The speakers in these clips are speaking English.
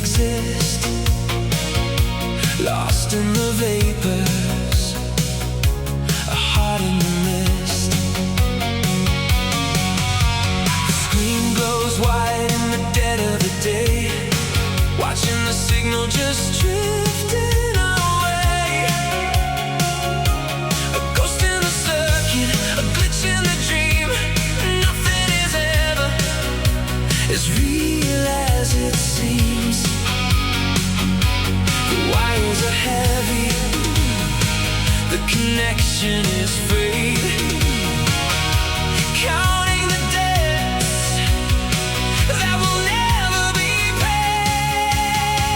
exist, lost in the vapors, a heart in the mist. The screen glows white in the dead of the day, watching the signal just drifting away. A ghost in the circuit, a glitch in the dream. Nothing is ever as real as it seems. The wires are heavy, the connection is free. Counting the debts that will never be paid.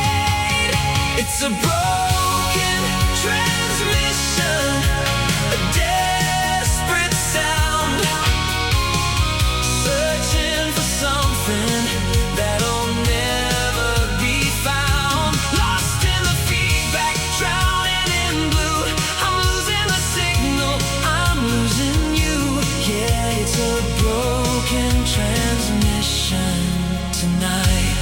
It's a broken transmission, a desperate sound, searching for something that'll never be found. Lost in the feedback, drowning in blue. I'm losing the signal, I'm losing you. Yeah, it's a broken transmission tonight.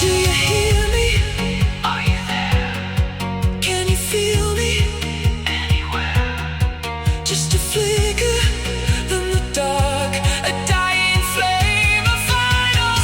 Do you hear me? Are you there? Can you feel me? Anywhere. Just a flicker in the dark, a dying flame, a final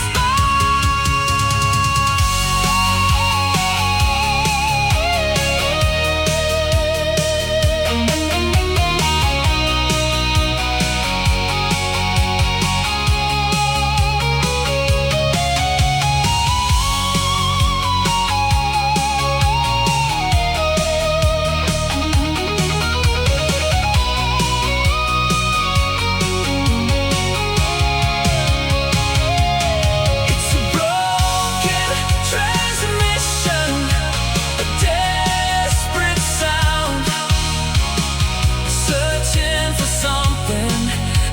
It's a broken transmission, a desperate sound, searching for something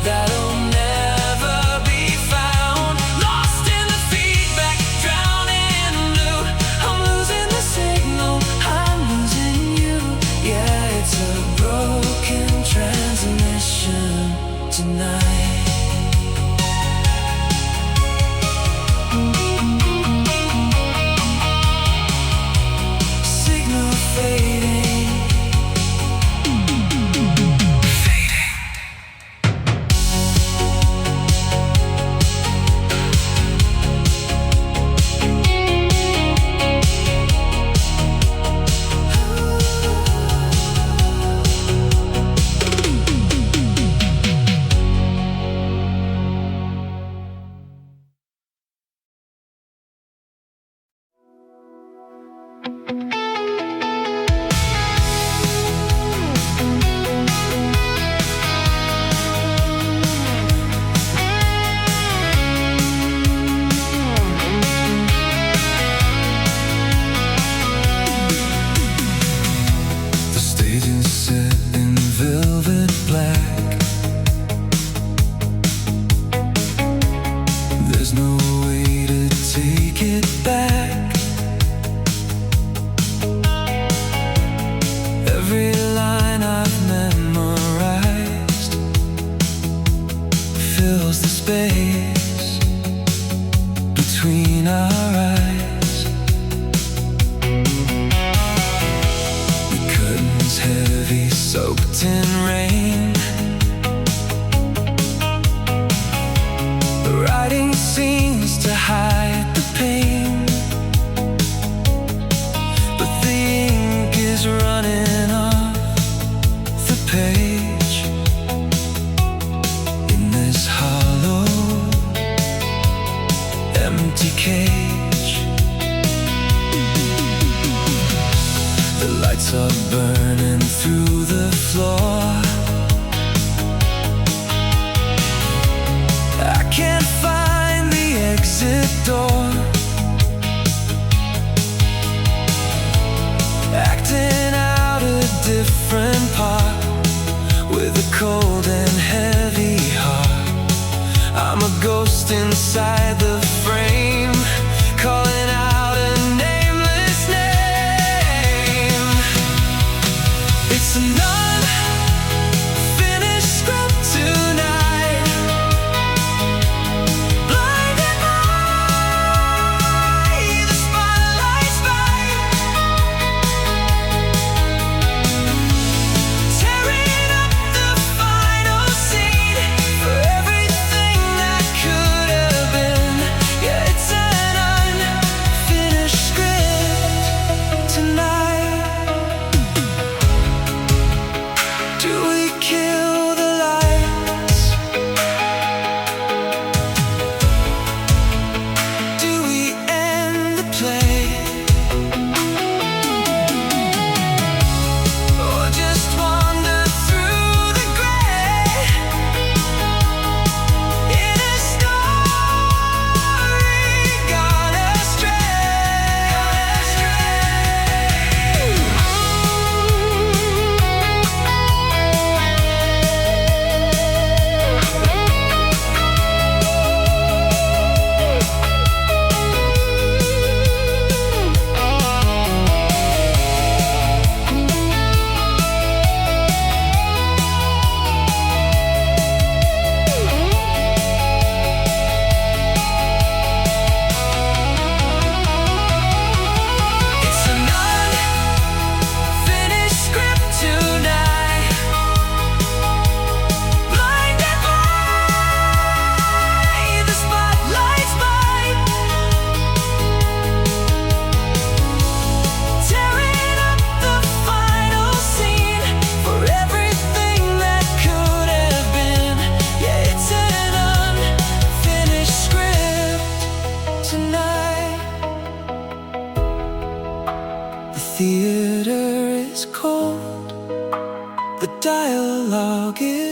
that'll never be found. Lost in the feedback, drowning in blue. I'm losing the signal, I'm losing you. Yeah, it's a broken transmission tonight. Signal fading, fading. The stage is set in velvet black. There's no way to take it back. Every line I've memorized fills the space between our eyes. The curtains heavy, soaked in rain, writing scenes to hide the pain. But the ink is running off the page in this hollow, empty cage. The lights are burning through the floor. I can't find the exit door. Acting out a different part with a cold and heavy heart. I'm a ghost inside the frame,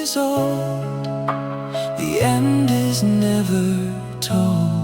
is old, the end is never told.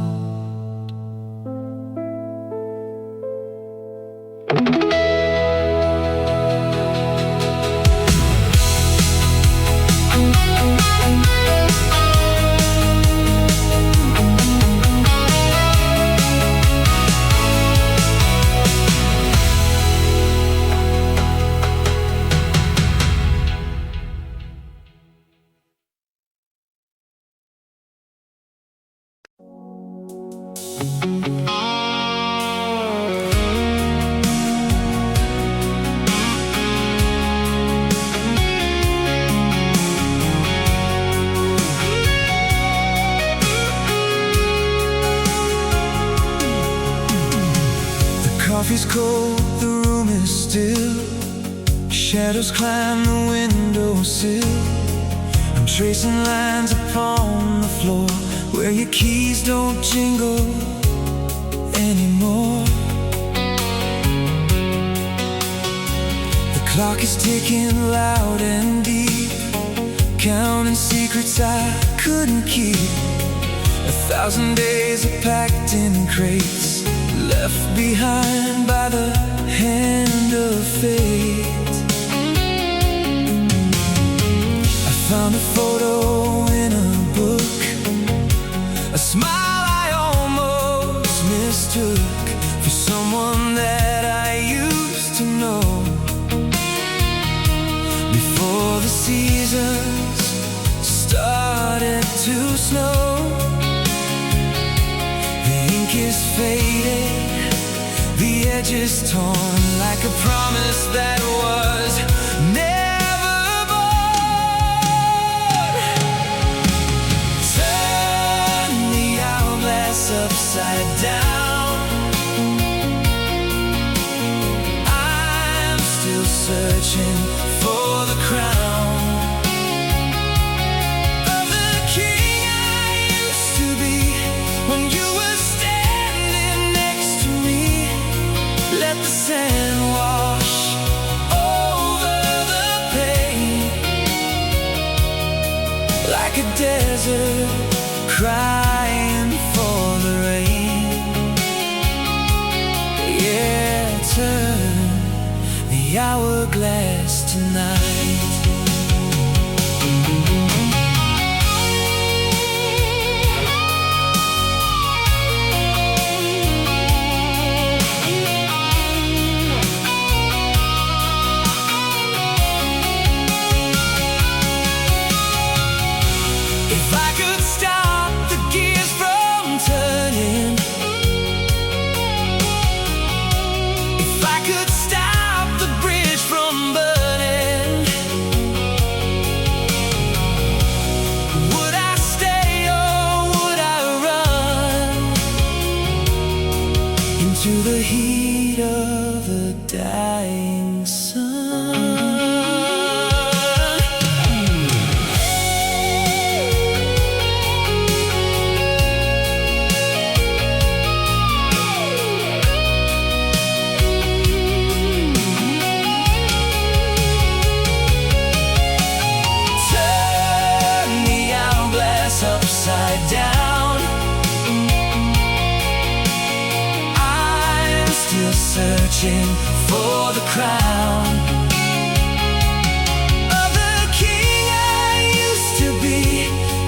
Coffee's cold, the room is still. Shadows climb the windowsill. I'm tracing lines upon the floor where your keys don't jingle anymore. The clock is ticking loud and deep, counting secrets I couldn't keep. 1,000 days are packed in crates, left behind by the hand of fate. I found a photo in a book, a smile I almost mistook for someone that I used to know. Before the seasons started to snow, the ink is faded, the edge is torn, like a promise that was never born. Turn the hourglass upside down. I'm still searching for the crown of the king I used to be when you were standing next to me. Let the sand wash over the pain, like a desert crying for the rain. Yeah, turn the hourglass tonight. If I could stop the gears from turning, if I could stop the bridge from burning, would I stay or would I run into the heat of the dying sun? Upside down, I'm still searching for the crown of the king I used to be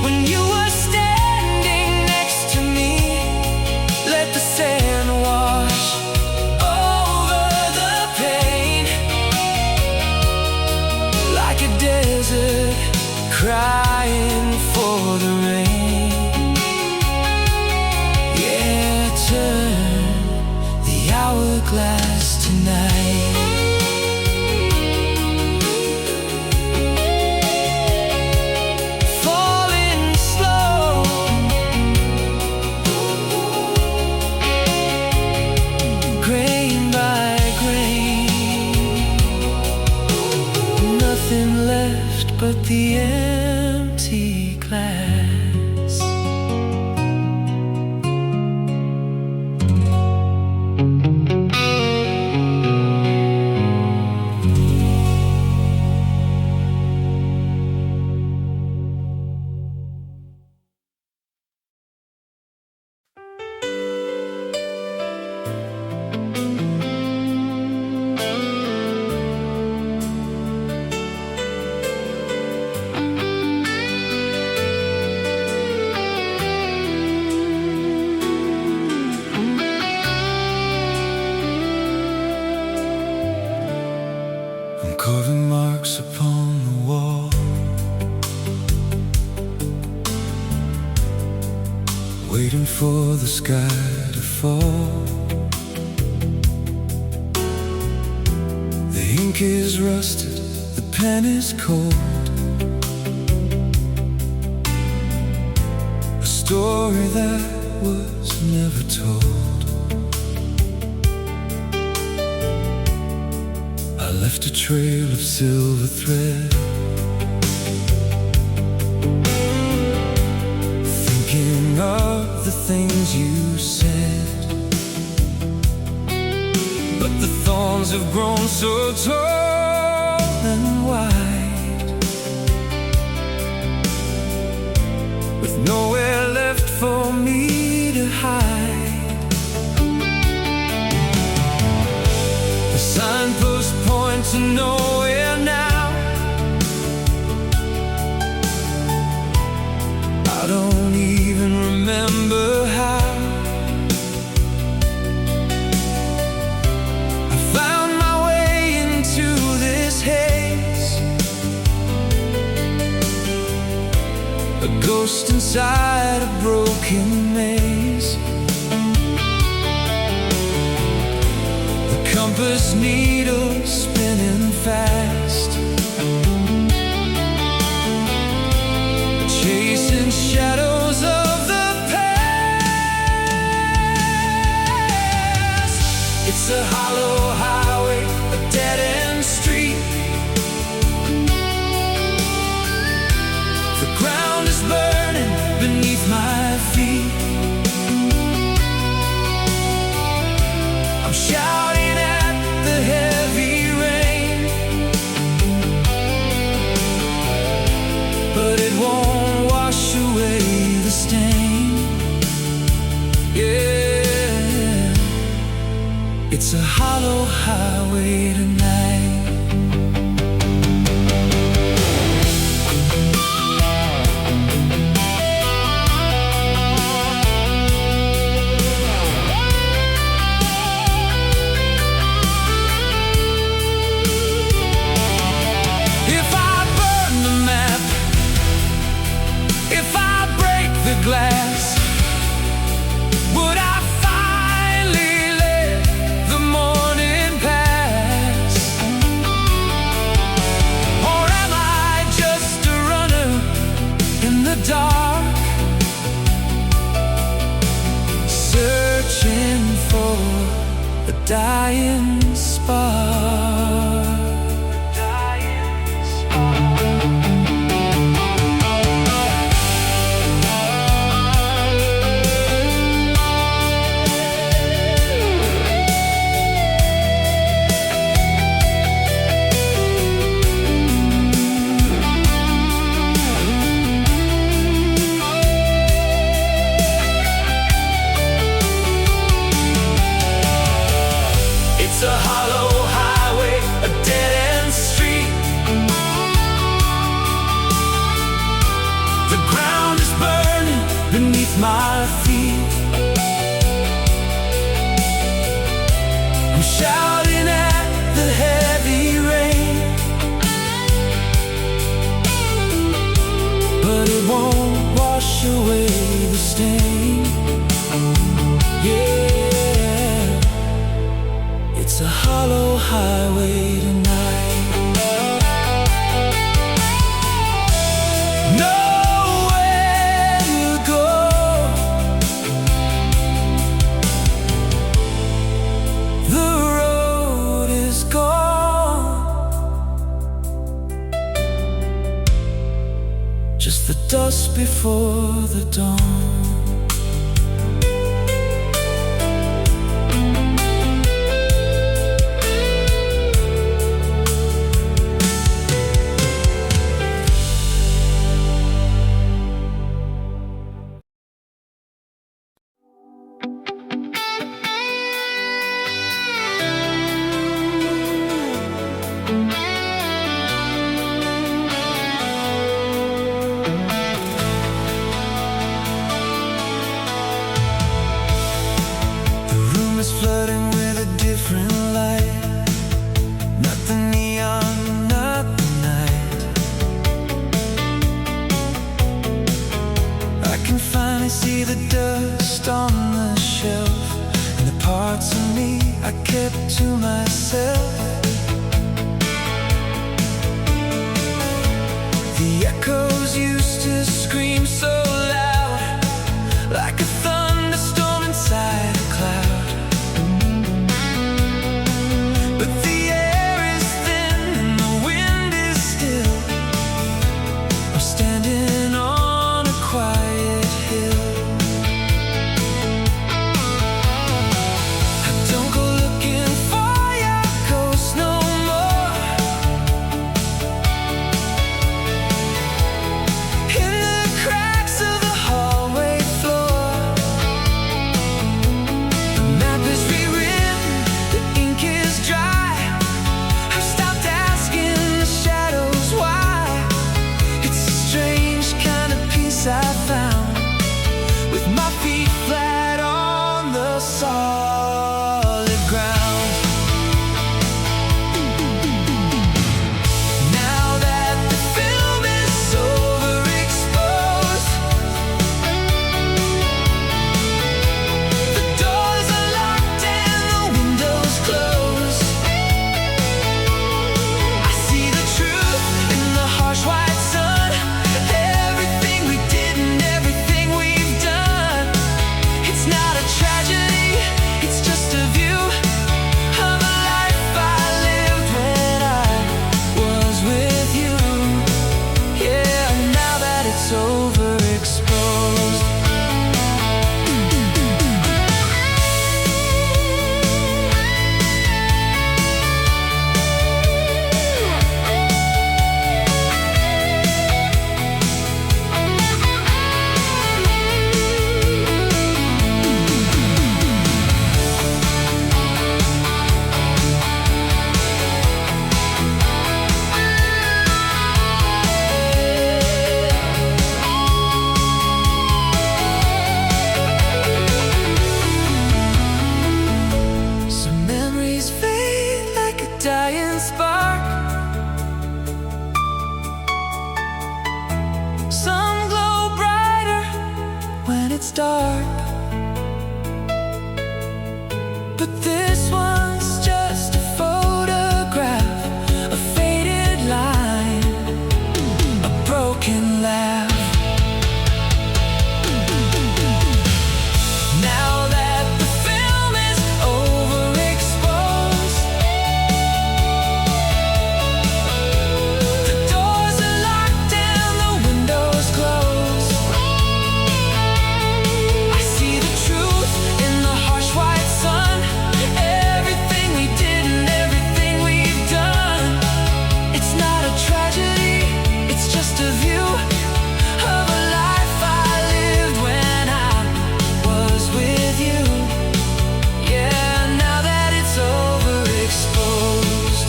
when you were standing next to me. Let the sand wash over the pain, like a desert crying for the rain. Turn the hourglass tonight. waiting for the sky to fall. The ink is rusted, the pen is cold. A story that was never told. I left a trail of silver thread, thinking of the things you said. But the thorns have grown so tall and wide, with nowhere left for me to hide. The signposts point to nowhere now. I don't even remember how. I found my way into this haze, a ghost inside a broken maze. The compass needle spinning fast, chasing shadows of the past. It's a hollow highway, a dead-end street. The ground is burning beneath my feet. I'm shouting at the heavy rain, but it won't wash away the stain. Yeah, it's a hollow highway tonight. If I burn the map, if I break the glass, would I finally let the morning pass? Or am I just a runner in the dark, searching for a dying spark? It's a hollow highway, a dead-end street. The ground is burning beneath my feet. I'm shouting at the heavy rain, but it won't wash away the stain. Yeah, it's a hollow highway tonight. Nowhere to go, the road is gone, just the dust before the dawn. finally see the dust on the shelf, and the parts of me I kept to myself. The echoes used to scream so loud, like a thunderstorm inside a cloud. But the air is thin and the wind is still. I'm standing on a quiet hill. I don't go looking for your ghost no more. In the cracks of the hallway floor, the map is rewritten, the ink is dry. I've stopped asking the shadows why. It's a strange kind of peace I found, with my feet flat on the solid ground. Now that the film is overexposed, the doors are locked and the windows closed. I see the truth in the harsh white sun. Everything we did and everything we've done, it's not a tragedy, it's just a view of a life I lived when I was with you. Yeah, now that it's overexposed. Some memories fade like a dying spark. Some glow brighter when it's dark. But this one's just a photograph, a faded line, a broken laugh. Now that the film is overexposed, the doors are locked and the windows closed. I see the truth in the harsh white sun. Everything we did and everything we've done, it's not a tragedy, it's just a view of a life I lived when I was with you. Yeah, now that it's overexposed.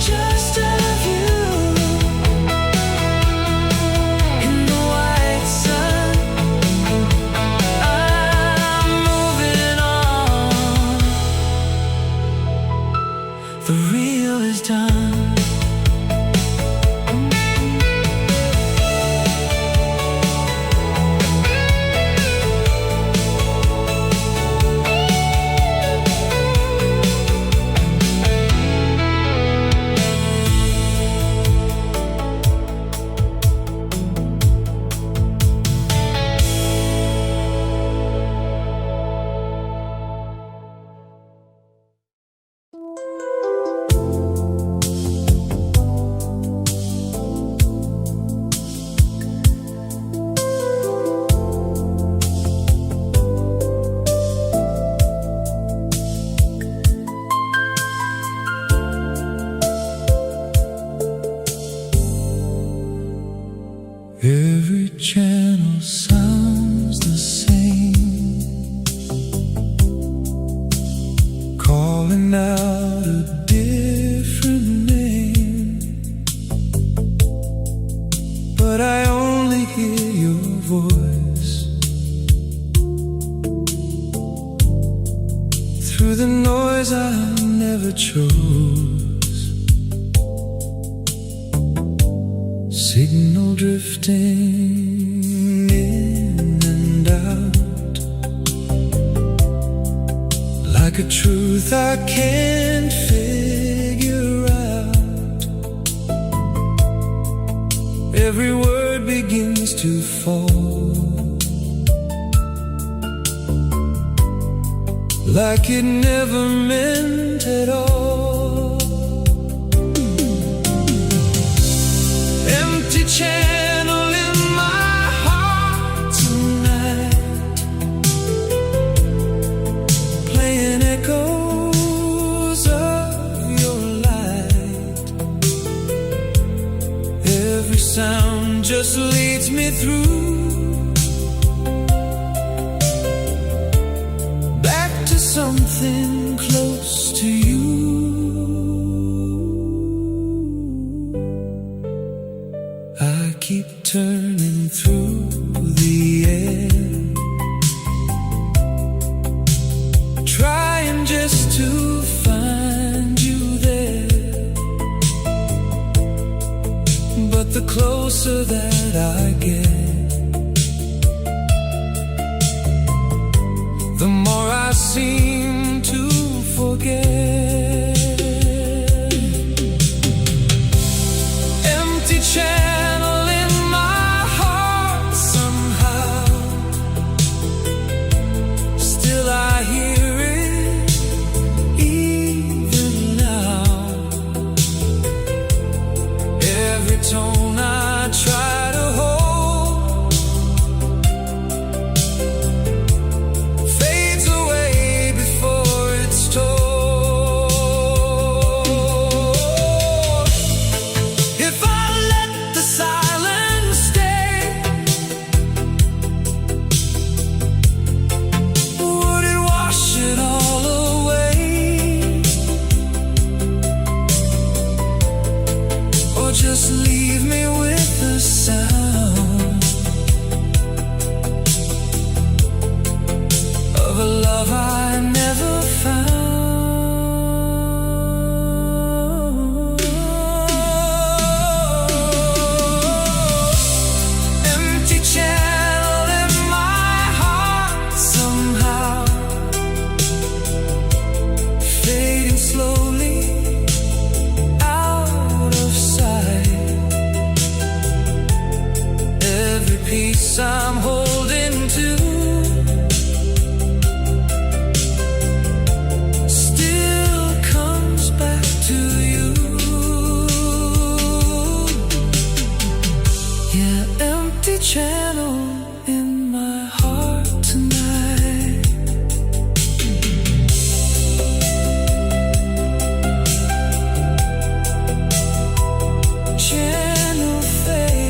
Just a view in the white sun. I'm moving on. The real is done. Every channel sounds the same, calling out a different name, but I only hear your voice through the noise I never chose. signal drifting in and out, like a truth I can't figure out. Every word begins to fall, like it never meant at all. Empty channel in my heart tonight, playing echoes of your light. Every sound just leads me through something close to you. I keep turning through the air, trying just to find you there. But the closer that I get, the more I seem to forget. Empty channel in my heart somehow, still I hear it even now. Every tone I try to hold fades away before it's told. If I let the silence stay, would it wash it all away? Or just leave me with the sound of a love I never found? Empty channel in my heart somehow, fading slowly out of sight. Every piece I'm holding to still comes back to you. Yeah, empty channel in my heart tonight. Channel fade,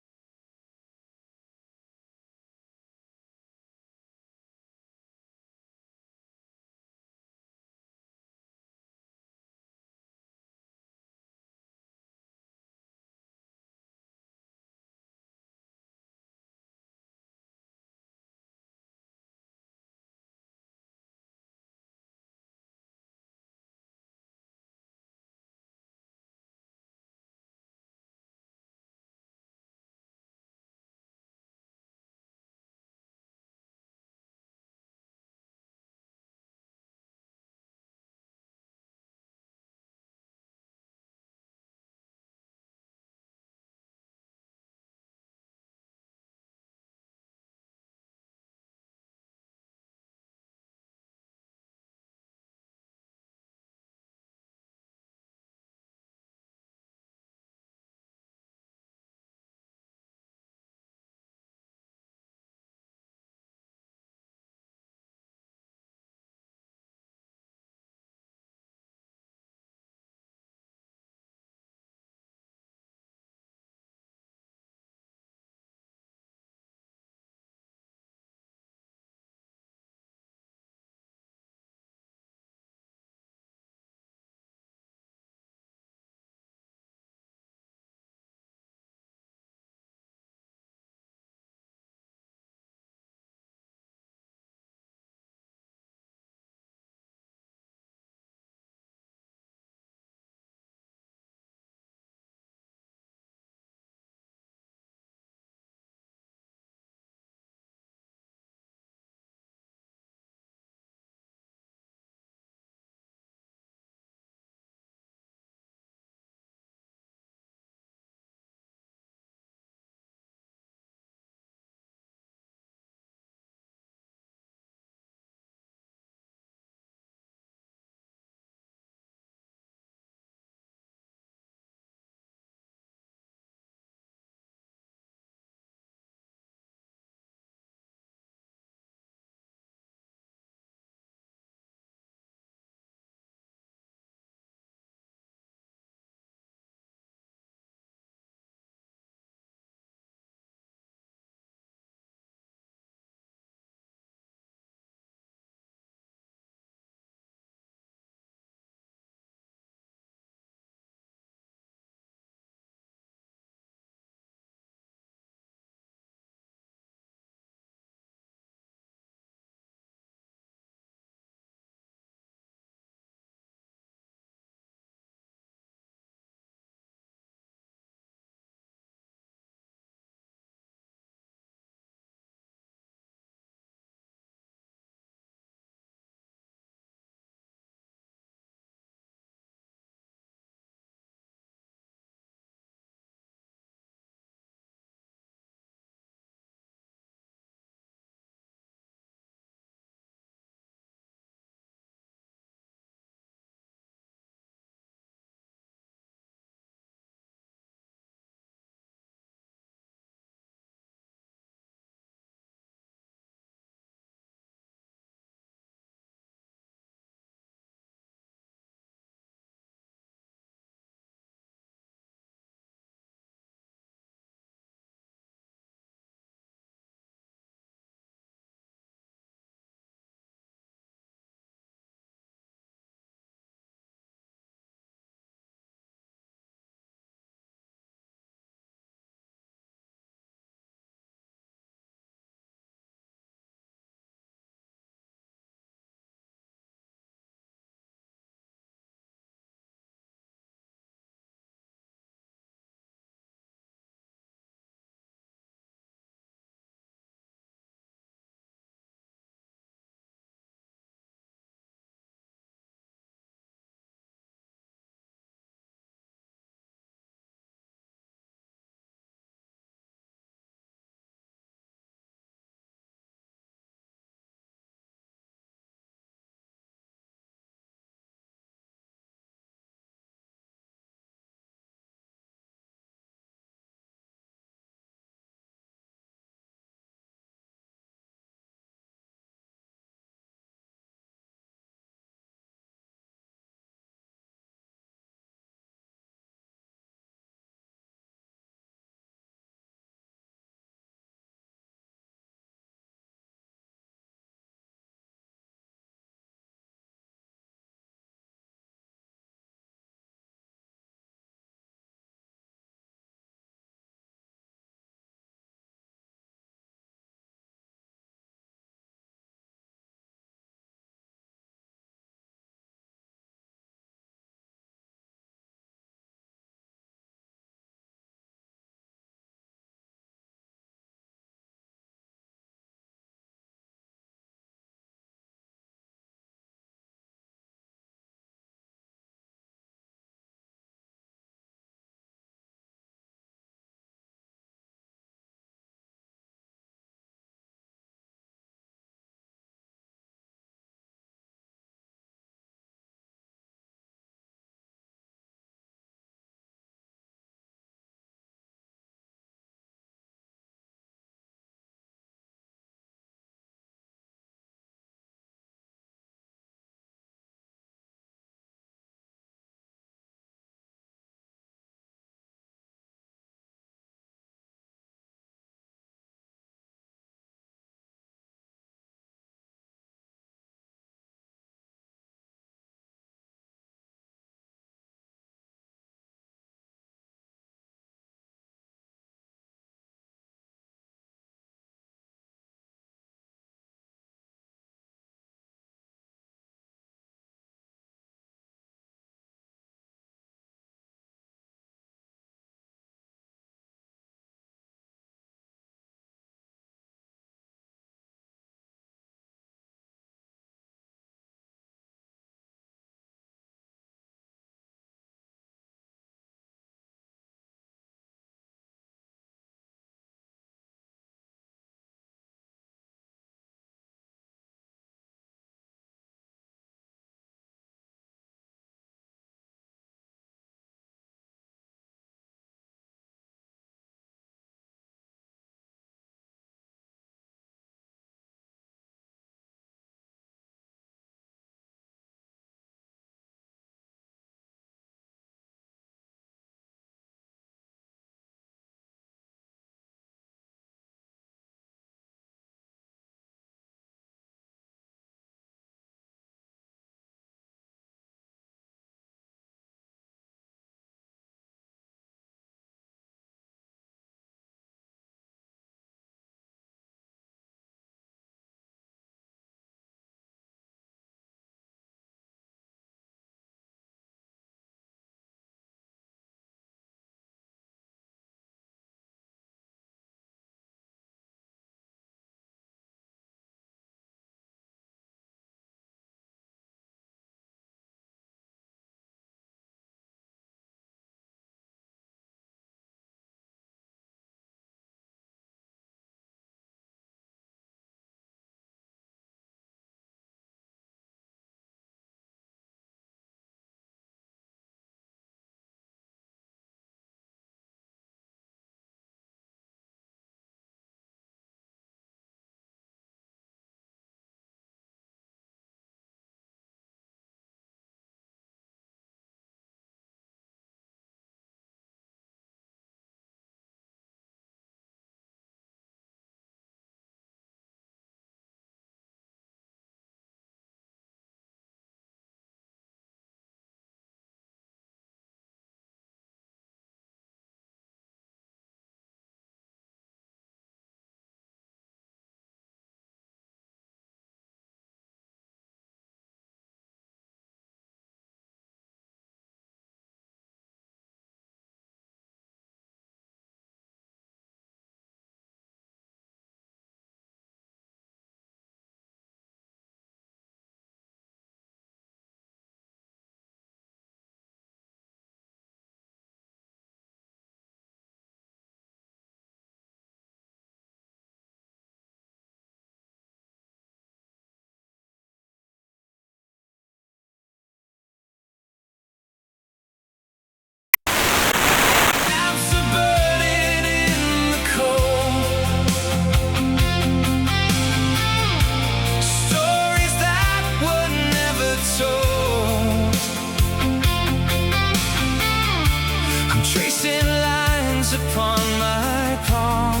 upon my palm,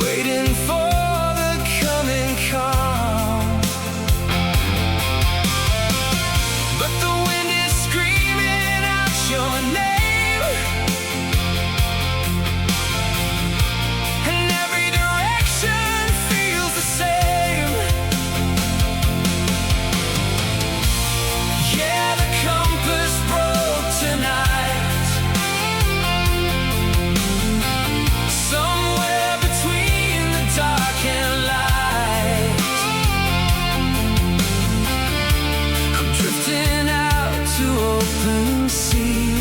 waiting for the coming calm. But the wind is screaming out your name, and every direction feels the same. Yeah, the compass broke tonight, somewhere between the dark and light. I'm drifting out to open sea,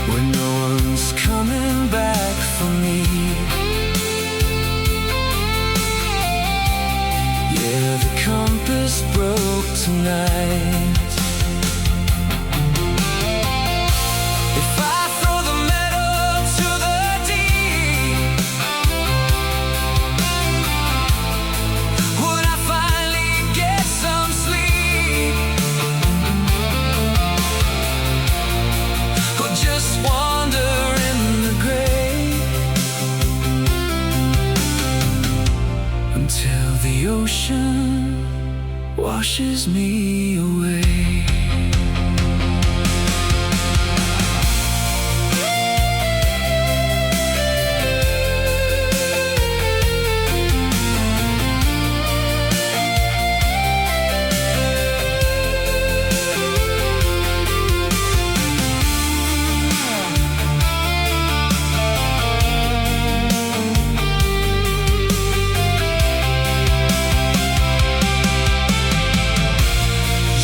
where no one's coming back for me. Yeah, the compass broke tonight. If I throw the metal to the deep, would I finally get some sleep, or just wander in the gray until the ocean washes me away?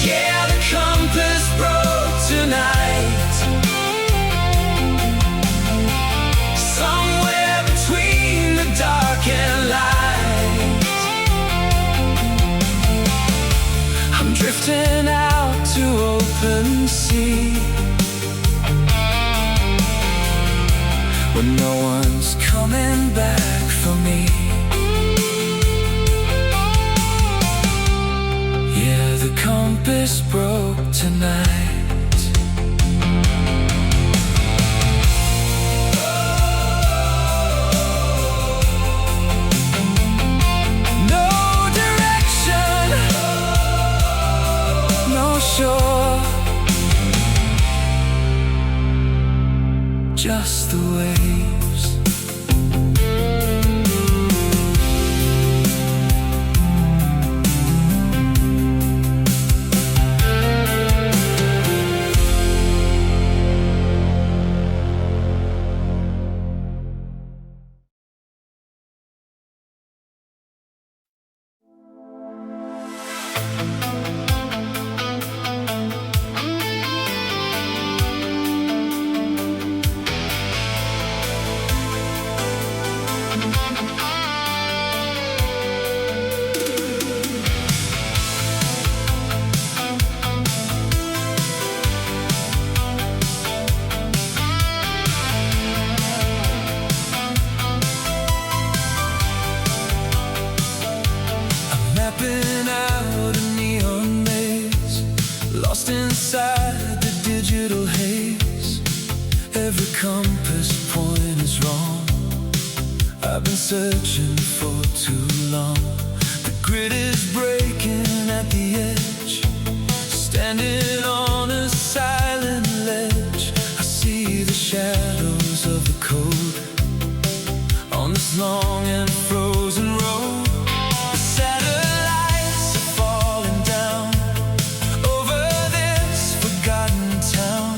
Yeah, the compass broke tonight, somewhere between the dark and light. I'm drifting out to open sea, when no one's coming back for me. Yeah, the compass broke tonight. No direction, no shore, just the waves. Mapping out a neon maze, lost inside the digital haze. Every compass point is wrong, I've been searching for too long. The grid is breaking at the edge, standing on a silent ledge. I see the shadows of the code on this long and frozen road. The satellites are falling down over this forgotten town.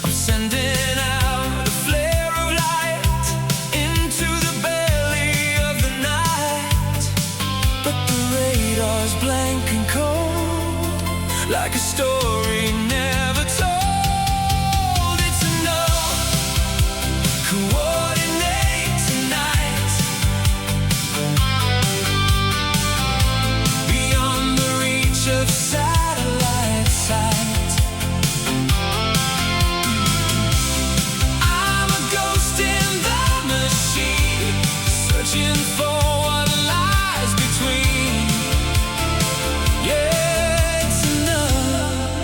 I'm sending out a flare of light into the belly of the night, but the radar's blank and cold, like a story never told. It's a no. Coordinate tonight, beyond the reach of satellite sight. I'm a ghost in the machine, searching for what lies between. Yeah, it's enough.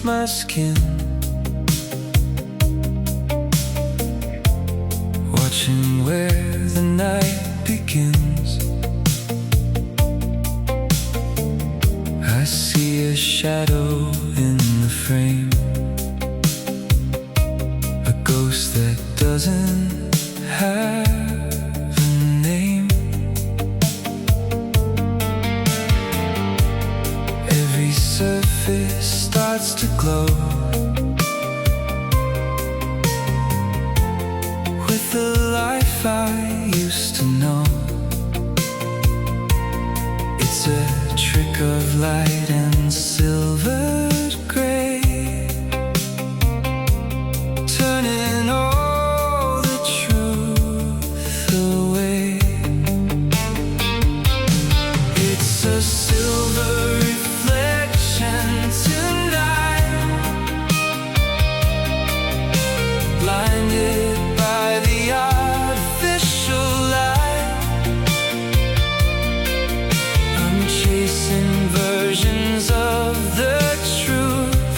against my skin, watching where the night begins. I see a shadow in the frame, a ghost that doesn't have a name. Every surface starts to glow with the life I used to know. It's a trick of light and silvered gray, turning all the truth away. It's a silver reflection tonight, blinded by the artificial light. I'm chasing versions of the truth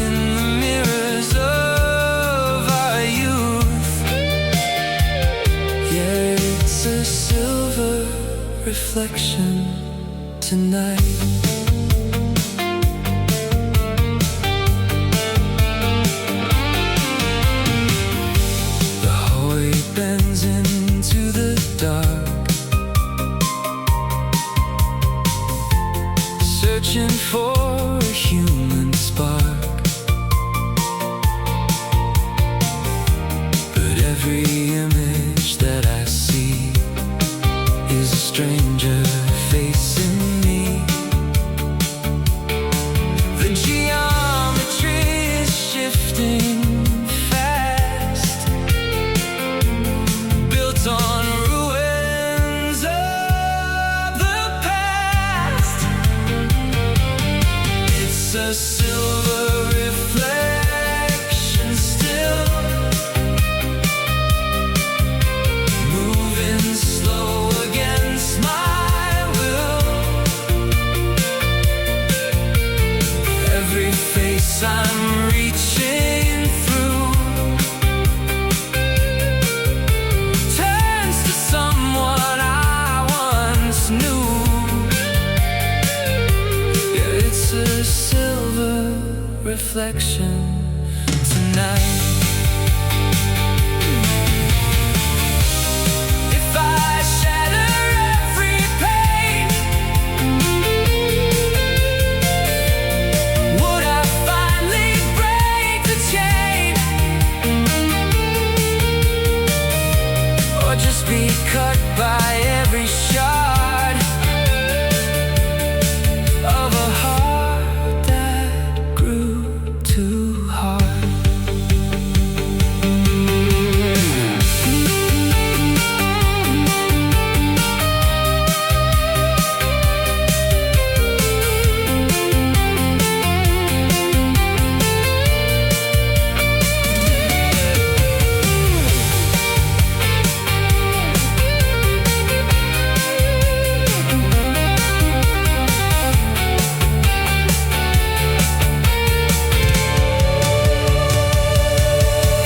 in the mirrors of our youth. Yeah, it's a silver reflection tonight. The hallway bends into the dark, searching for a human spark. But every image that I see is a stranger facing me. The geometry is shifting fast, built on ruins of the past. It's a silver reflection still, moving slow against my will. Every face I'm reaching through turns to someone I once knew. Yeah, it's a silver reflection tonight. If I shatter every pane, would I finally break the chain, or just be cut by every shard of a heart that grew too hard?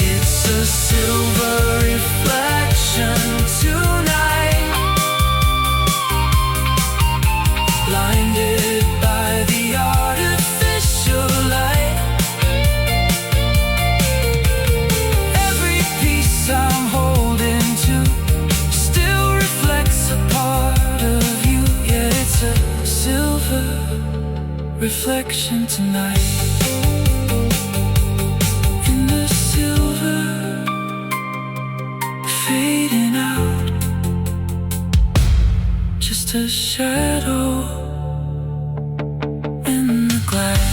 It's a silver reflection tonight, blinded by the artificial light. Every piece I'm holding to still reflects a part of you. Yeah, it's a silver reflection tonight. In the silver fading out, just a shadow in the glass.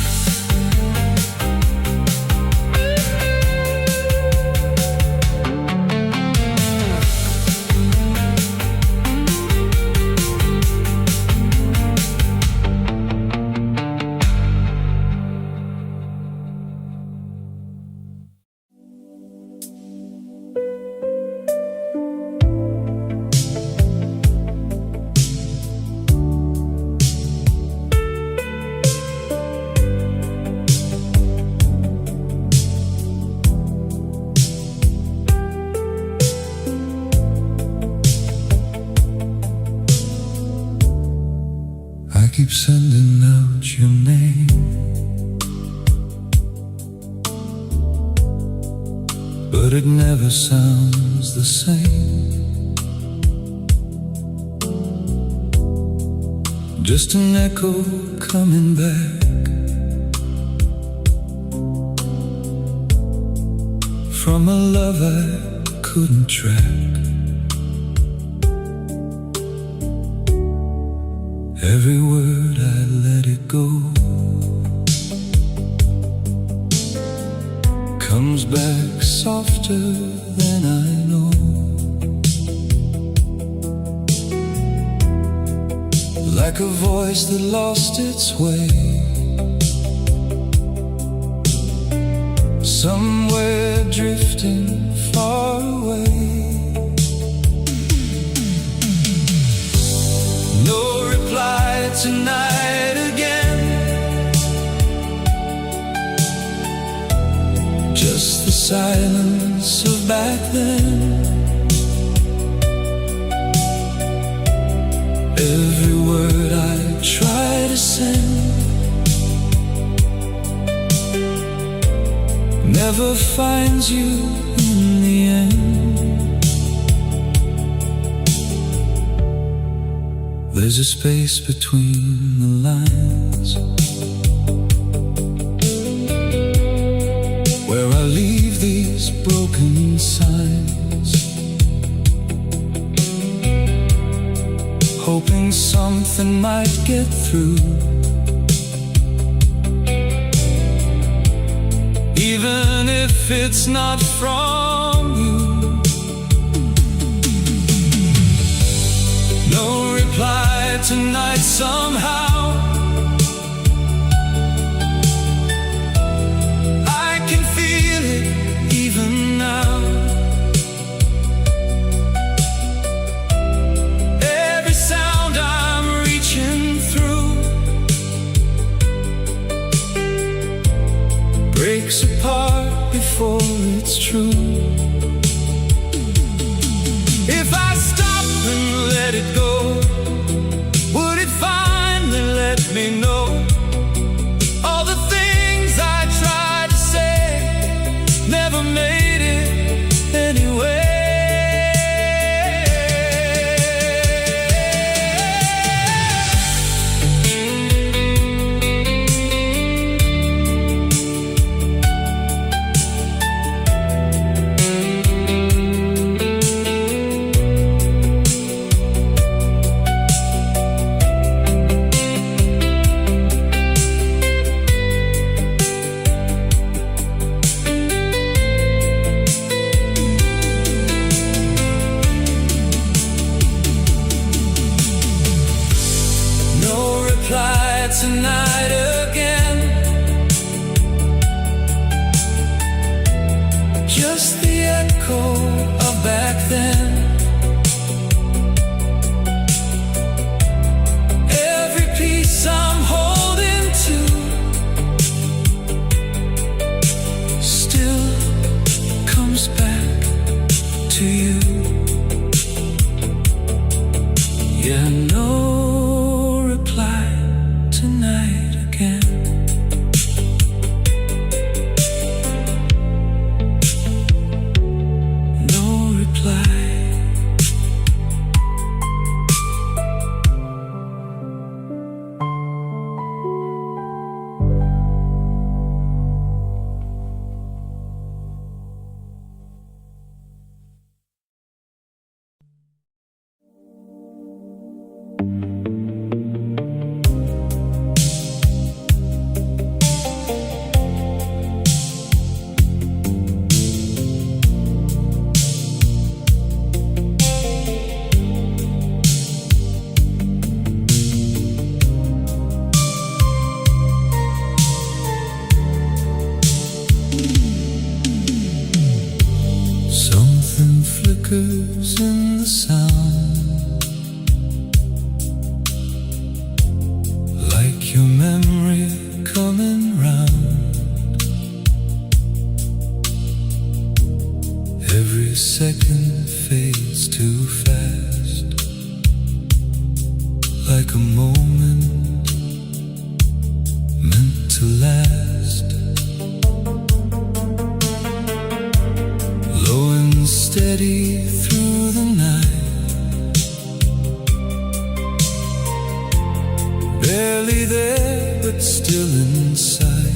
keep sending out your name, but it never sounds the same. Just an echo coming back from a love I couldn't track. Every word I let it go comes back softer than I know. Like a voice that lost its way, somewhere drifting far away. No reply tonight again, just the silence of back then. Every word I try to send never finds you in the end. There's a space between the lines where I leave these broken signs, hoping something might get through. Even if it's not from you. No reply tonight somehow. I can feel it even now. Every sound I'm reaching through breaks apart before it's true. If I stop and let it go, would it finally let me know all the things I tried to say never made it anyway? Tonight again, just the echo of back then. Every piece I'm holding to still comes back to you. Yeah, no reply tonight again. No reply. Flickers in the sound, like your memory coming round. Every second fades too fast, like a moment steady through the night, barely there but still inside.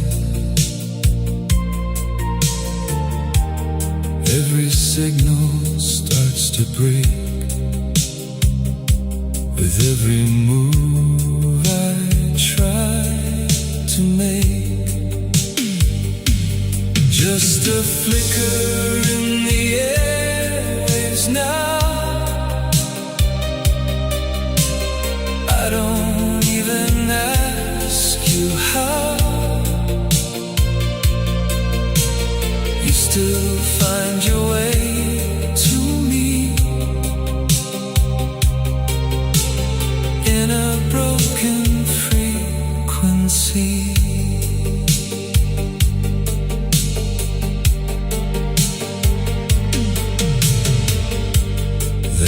Every signal starts to break with every move I try to make. Just a flicker in the airwaves now. I don't even ask you how. You still find your way to me in a broken frequency.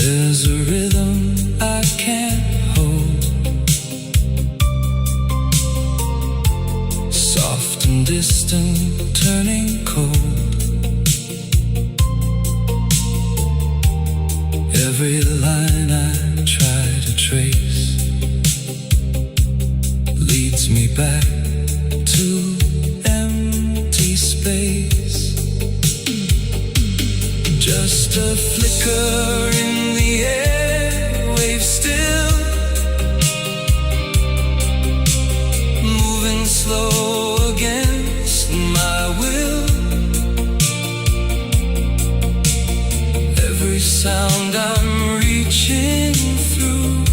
There's a rhythm I can't hold, soft and distant, turning cold. Every line I try to trace leads me back to empty space. Just a flicker in the airwaves, still moving slow against my will. Every sound I'm reaching through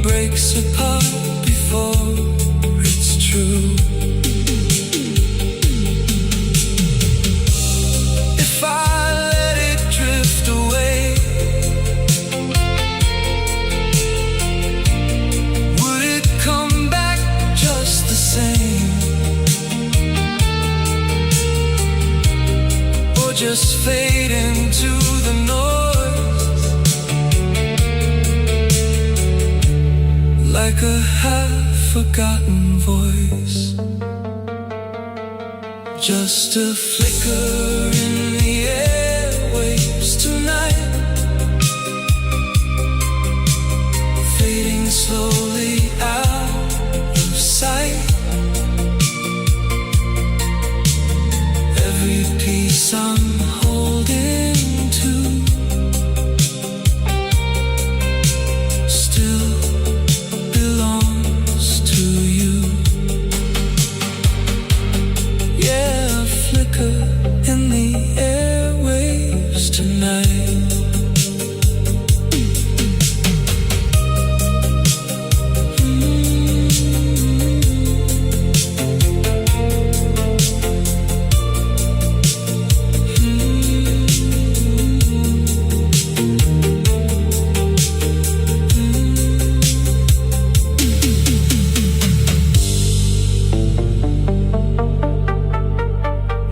breaks apart before it's true. If I let it drift away, would it come back just the same? Or just fade into the noise like a half-forgotten voice? Just a flicker in the airwaves tonight, fading slowly out of sight. Every piece I'm holding to still belongs to you. Yeah, a flicker in the airwaves tonight.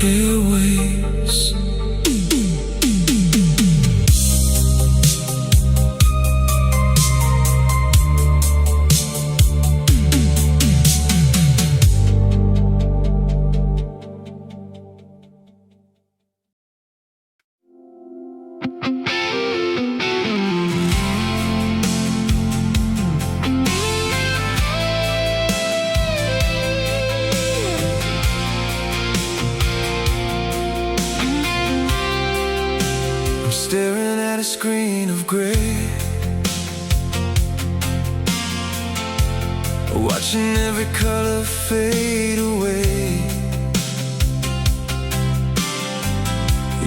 Airwaves. Staring at a screen of gray, watching every color fade away.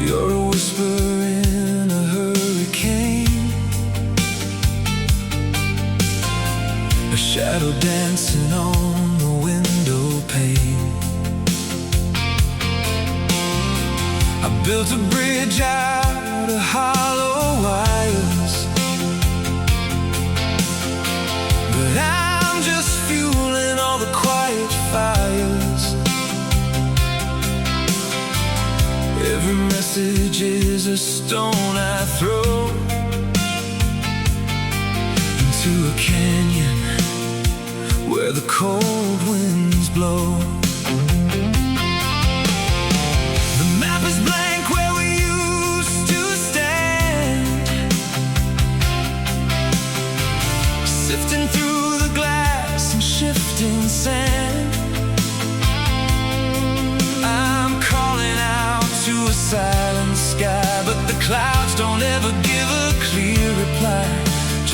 You're a whisper in a hurricane, a shadow dancing on the window pane. I built a bridge out of hollow wires, but I'm just fueling all the quiet fires. Every message is a stone I throw into a canyon where the cold winds blow. The map is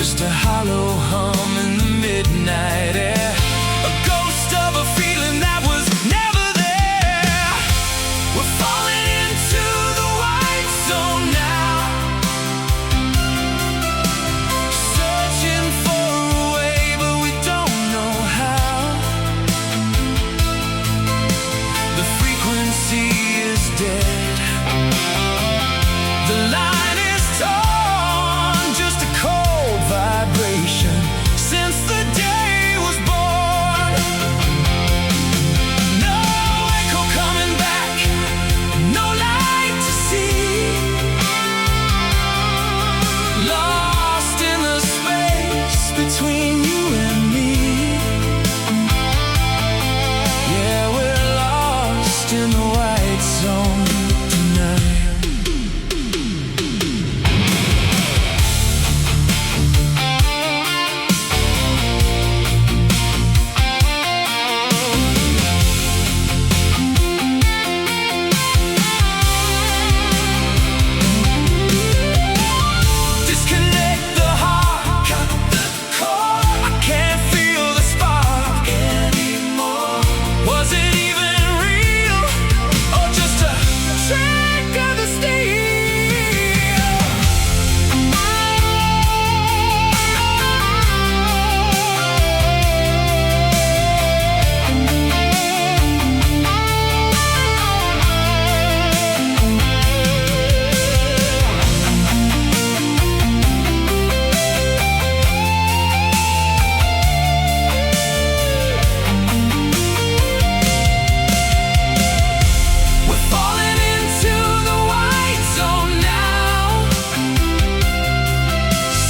just a hollow hum in the midnight air, a ghost of a feeling that was never there. We're falling into the white zone now, searching for a way, but we don't know how. The frequency is dead, the line is torn, just a cold vibration since the day was born. No echo coming back, no light to see, lost in the space between you and me. Yeah, we're lost in the white zone tonight. Disconnect the heart, cut the cord. I can't feel the spark anymore. Was it even real, or just a trick of the steel? We're falling into the white zone now,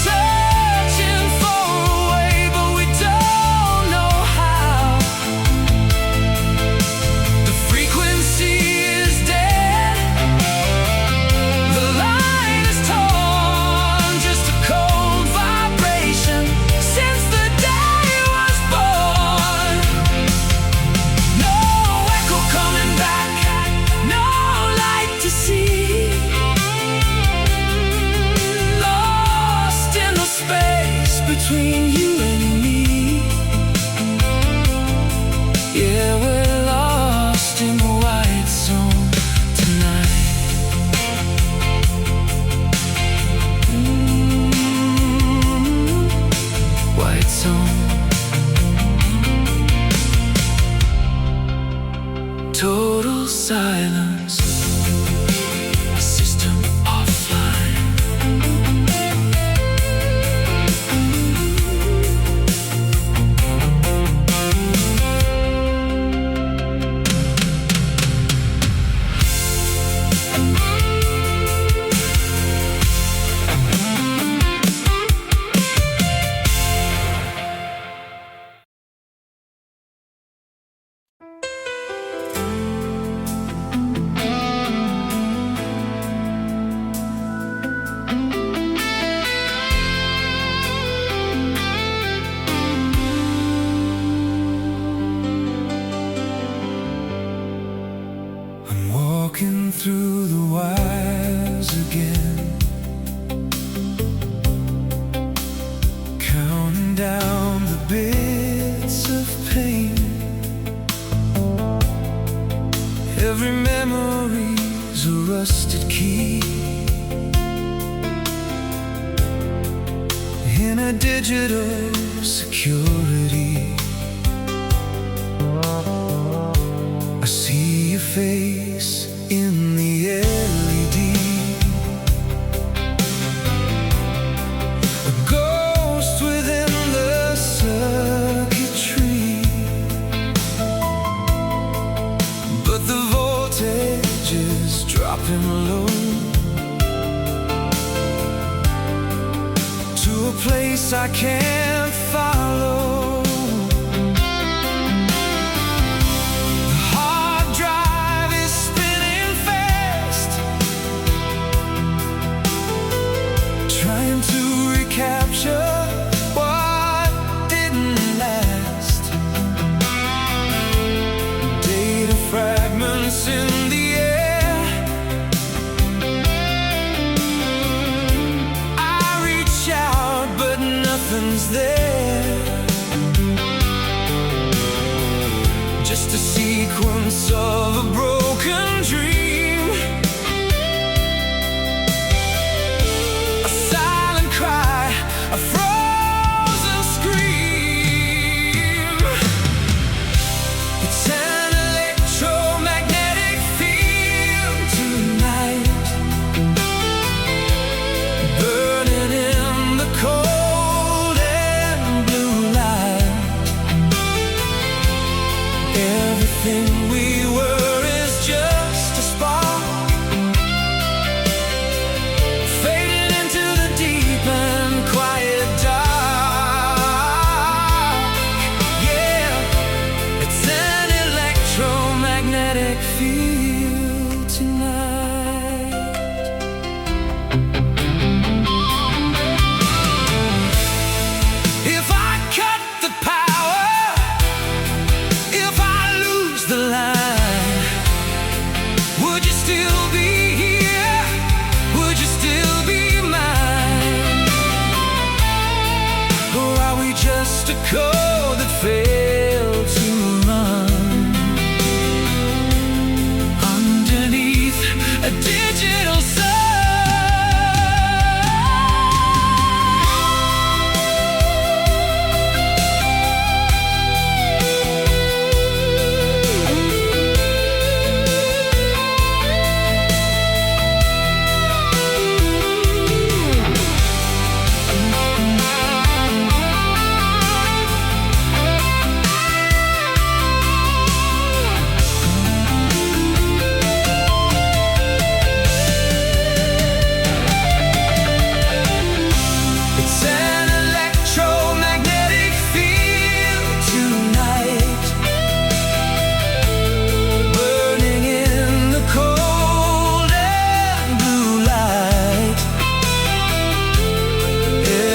searching for a way, but we don't know how. The frequency is dead, the line is torn, just a cold vibration since the day was born. No echo coming back, no light to see, lost in the space between you and me. Yeah, we're lost in the white zone tonight. White zone. Total silence, system offline. I'm walking through the wires again, counting down the bits of pain. Every memory's a rusted key in a digital security. I see your face in the LED, a ghost within the circuitry, but the voltage is dropping low to a place I can't follow. Capture what didn't last. Data fragments in the air. I reach out, but parts of a broken dream. A silent cry, a frozen scream. It's an electromagnetic field tonight, burning in the cold and blue light. Everything we were is just a spark, fading into the deep and quiet dark. Yeah, it's an electromagnetic field tonight. If I cut the power, if I lose the line, would you still be here? Would you still be mine? Or are we just a code that failed to run underneath a digital sun? It's an electromagnetic field tonight, burning in the cold and blue light.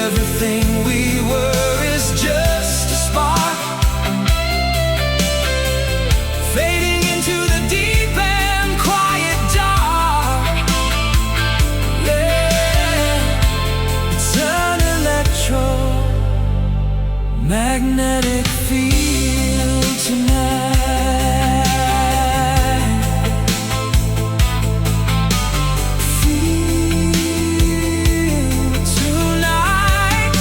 Everything we were is just a spark, fading into the deep and quiet dark. Yeah, it's an electromagnetic field tonight. Field tonight.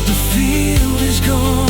The field is gone.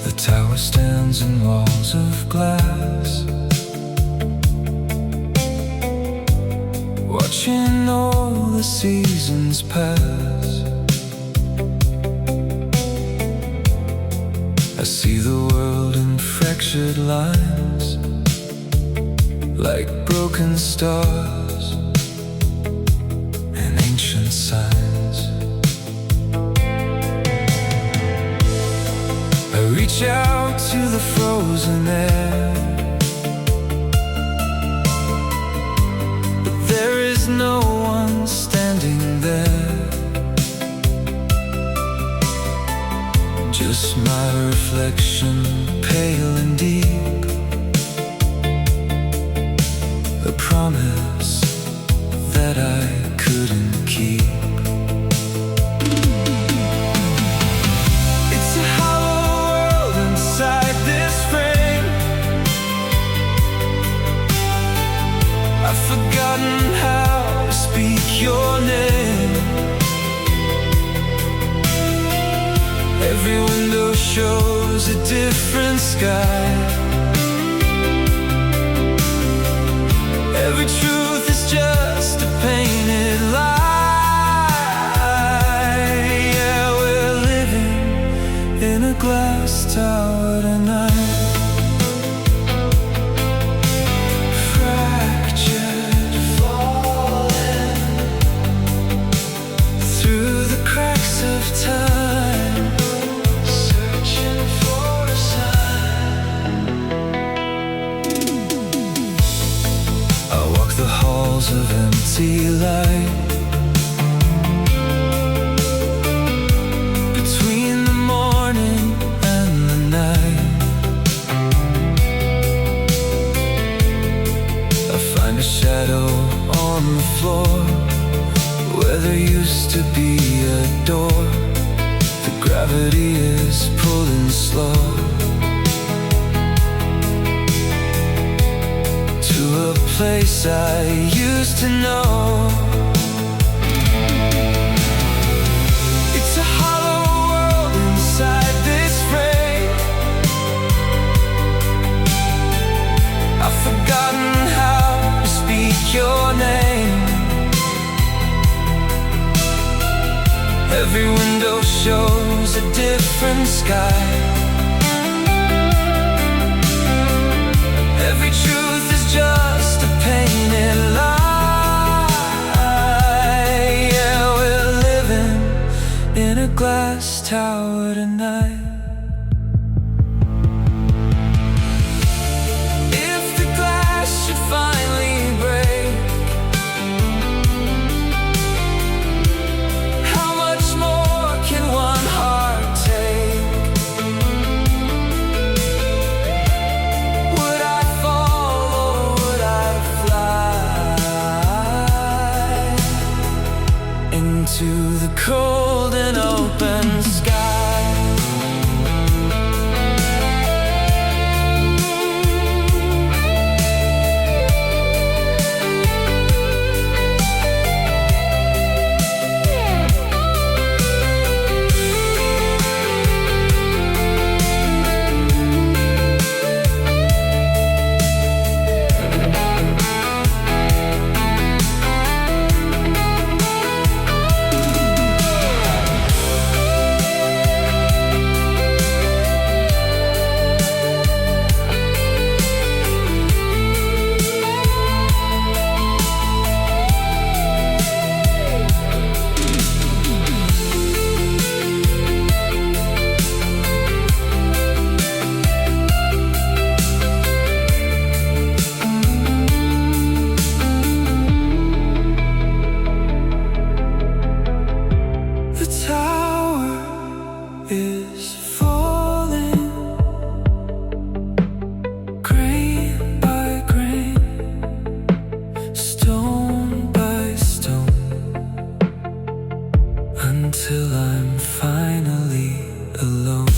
The tower stands in walls of glass, watching all the seasons pass. I see the world in fractured lines, like broken stars and ancient signs. I reach out to the frozen air, but there is no one standing there. Just my reflection, pale and deep, a promise that I couldn't keep. It's a hollow world inside this frame. I've forgotten how to speak your name. Every window shows a different sky. Every truth is just a painted lie. Yeah, we're living light. Between the morning and the night, I find a shadow on the floor where there used to be a door. The gravity is pulling slow to a place I used to know. It's a hollow world inside this frame. I've forgotten how to speak your name. Every window shows a different sky. Every truth is just a painted lie. Yeah, we're living in a glass tower tonight. If the glass should finally break, how much more can one heart take? Would I fall or would I fly into the cold and open sky? The tower is falling, grain by grain, stone by stone, until I'm finally alone.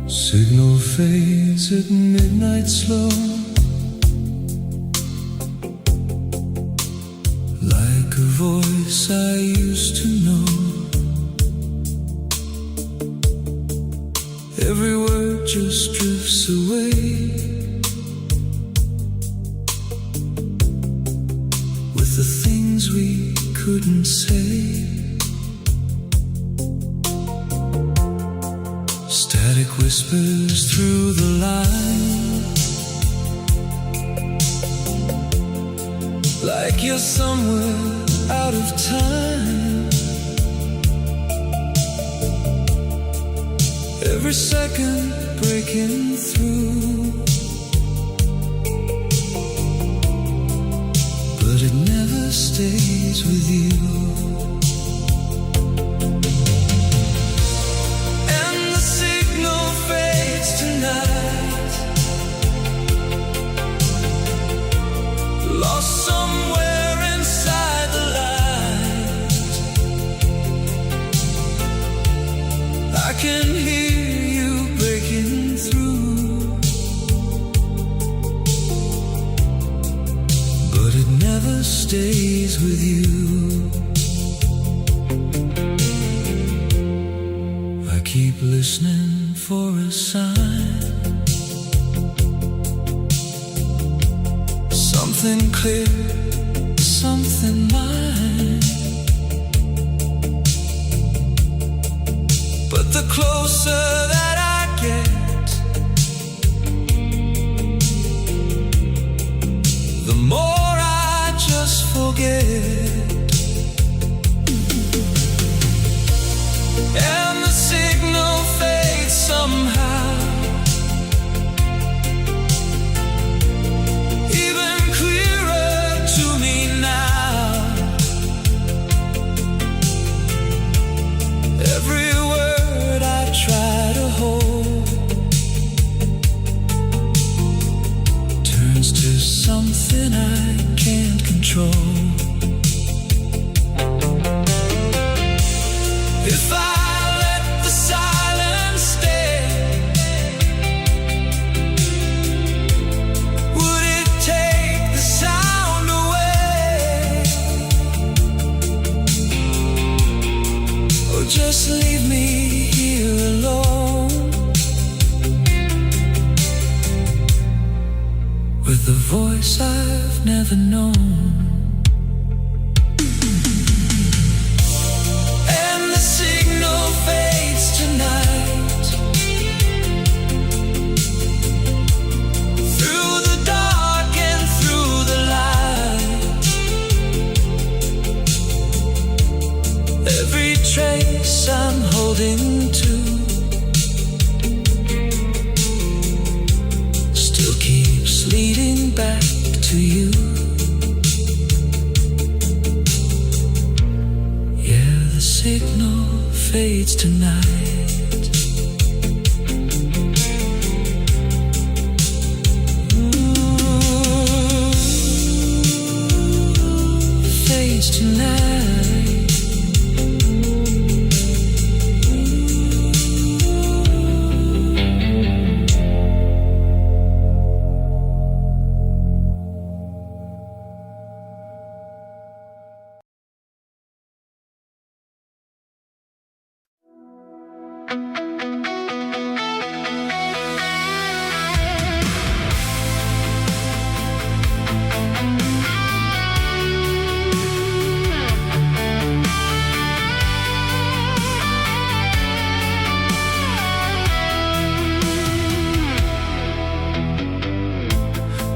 Signal fades at midnight slow, like a voice I used to know. Every word just drifts away, with the things we couldn't say. Static whispers through the line, like you're somewhere out of time. Every second breaking through, but it never stays with you. Tonight, lost somewhere inside the light, I can hear you breaking with you. I keep listening for a sign, something clear, something mine. But the closer that I get, the more I just forget. And the signal fades somehow, even clearer to me now. Every word I try to hold turns to something I can't control. If I let the silence stay, would it take the sound away? Or just leave me here alone with the voice I've never known? And the signal fades tonight, through the dark and through the light. Every trace I'm holding to still keeps leading back to you. Yeah, the signal fades tonight. Ooh, fades tonight.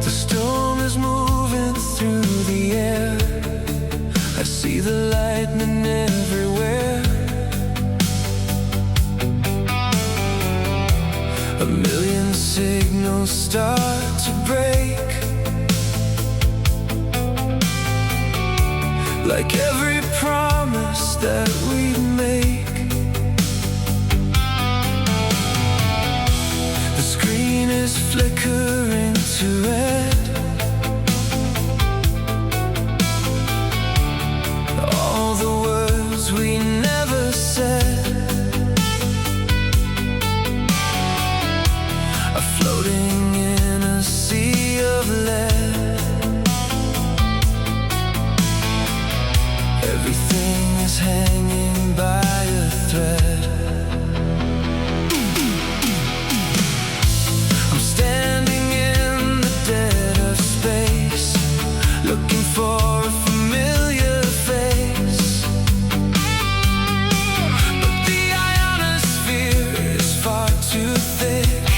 The storm is moving through the air. I see the lightning everywhere. A million signals start to break, like every promise that we make. The screen is flickering to red. All the words we never said are floating in a sea of lead. Everything is hanging by a thread. I'm standing in the dead of space, looking for a familiar face. But the ionosphere is far too thick,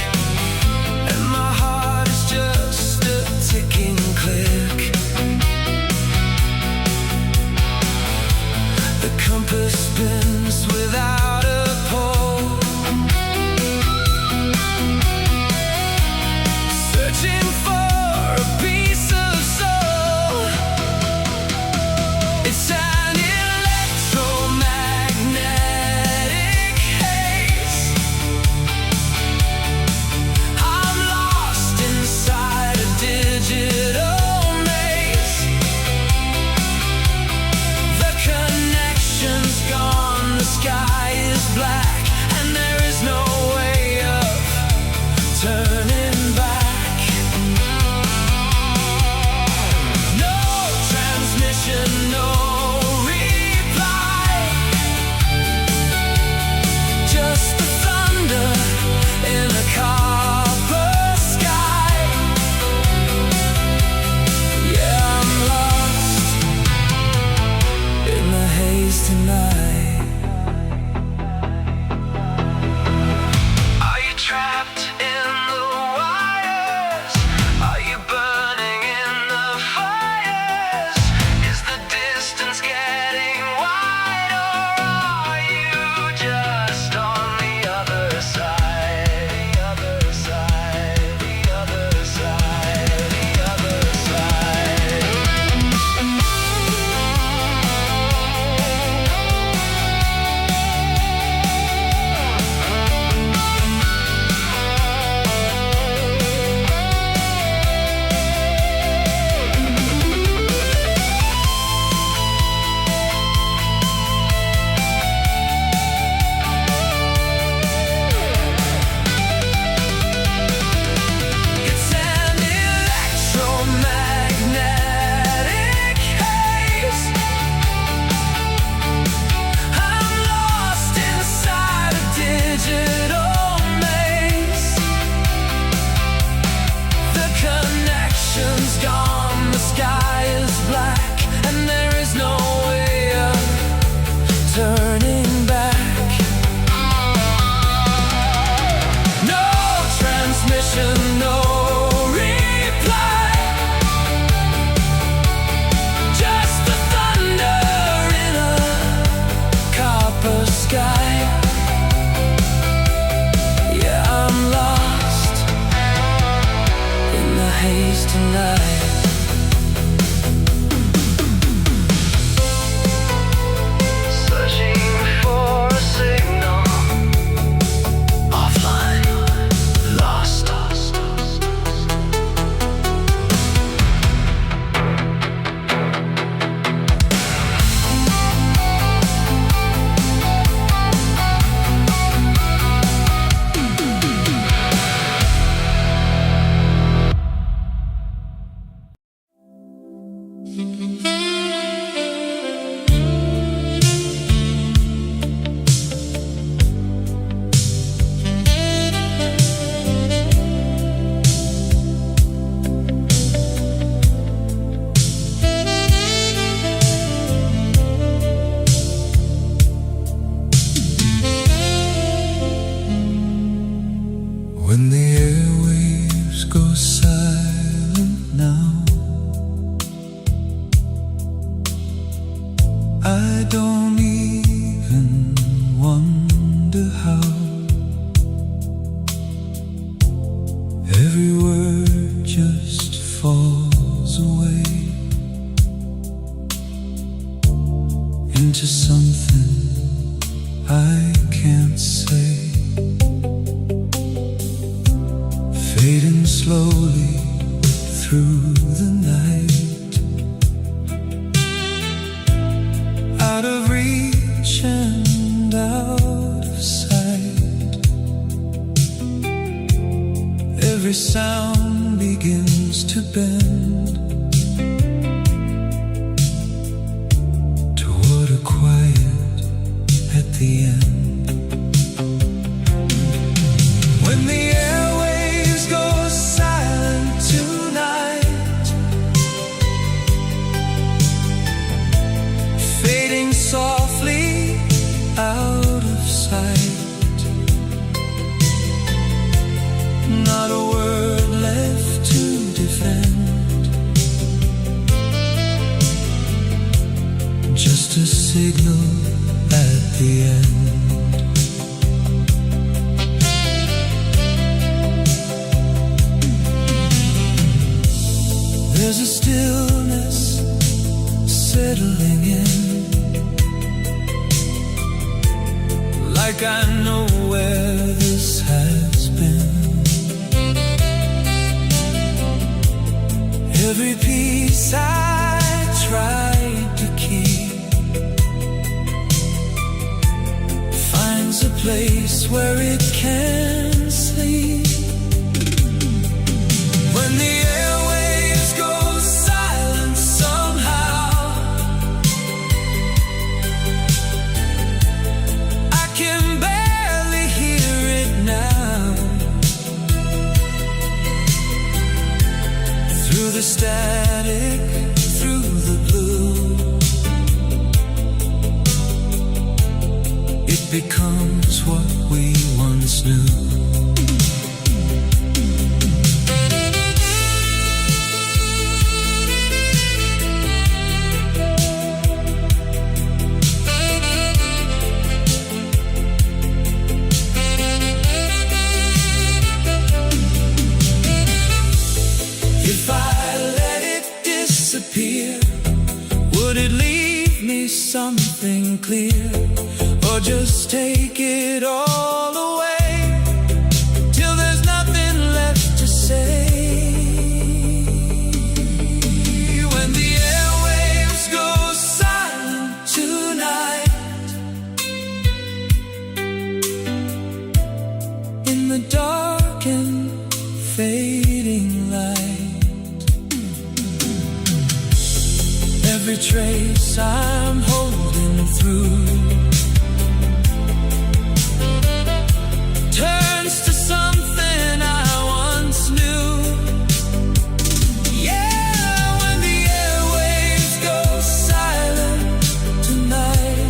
and my heart is just a ticking click. The compass I don't even wonder how every word just falls away into something I can't say, fading slowly through the night, out of reach and out of sight. Every sound begins to bend toward a quiet at the end. When the airwaves go silent tonight, fading softly out of sight, not a word left to defend, just a signal at the end. There's a stillness settling in, like I know where this has been. Every piece I tried to keep finds a place where it can sleep. When the airwaves go silent somehow, I can barely hear it now. Through the static, through the blue, it becomes what we once knew. If I let it disappear, would it leave me something clear, or just take it all away till there's nothing left to say? When the airwaves go silent tonight, in the dark and fading light, every trace I'm holding through turns to something I once knew. Yeah, when the airwaves go silent tonight,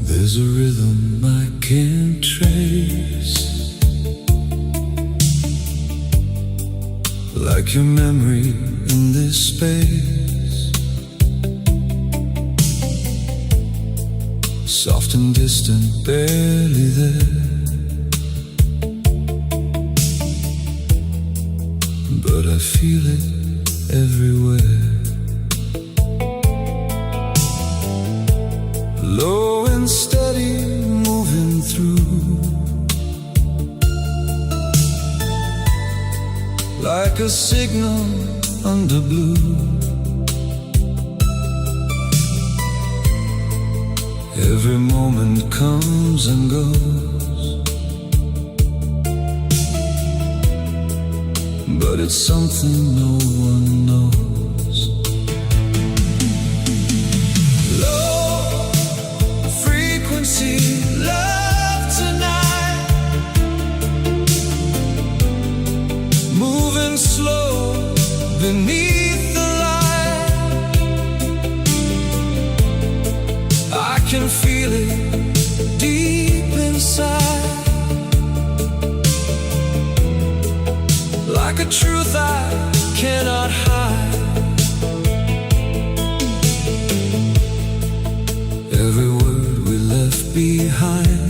there's a rhythm I can't trace, like your memory in this space. soft and distant, barely there, but I feel it everywhere. Low and steady, moving through, like a signal under blue. Every moment comes and goes, but it's something no one knows. Low frequency love tonight, moving slow beneath the light. I can feel it deep inside, like a truth I cannot hide. Every word we left behind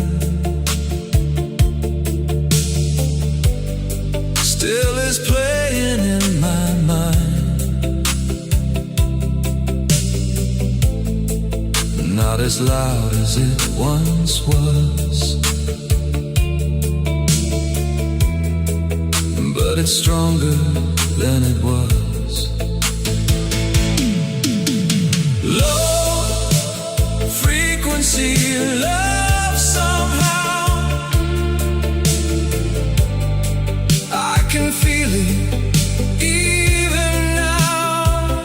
still is playing in my mind, not as loud as it once was, but it's stronger than it was. Low frequency love somehow, I can feel it even now,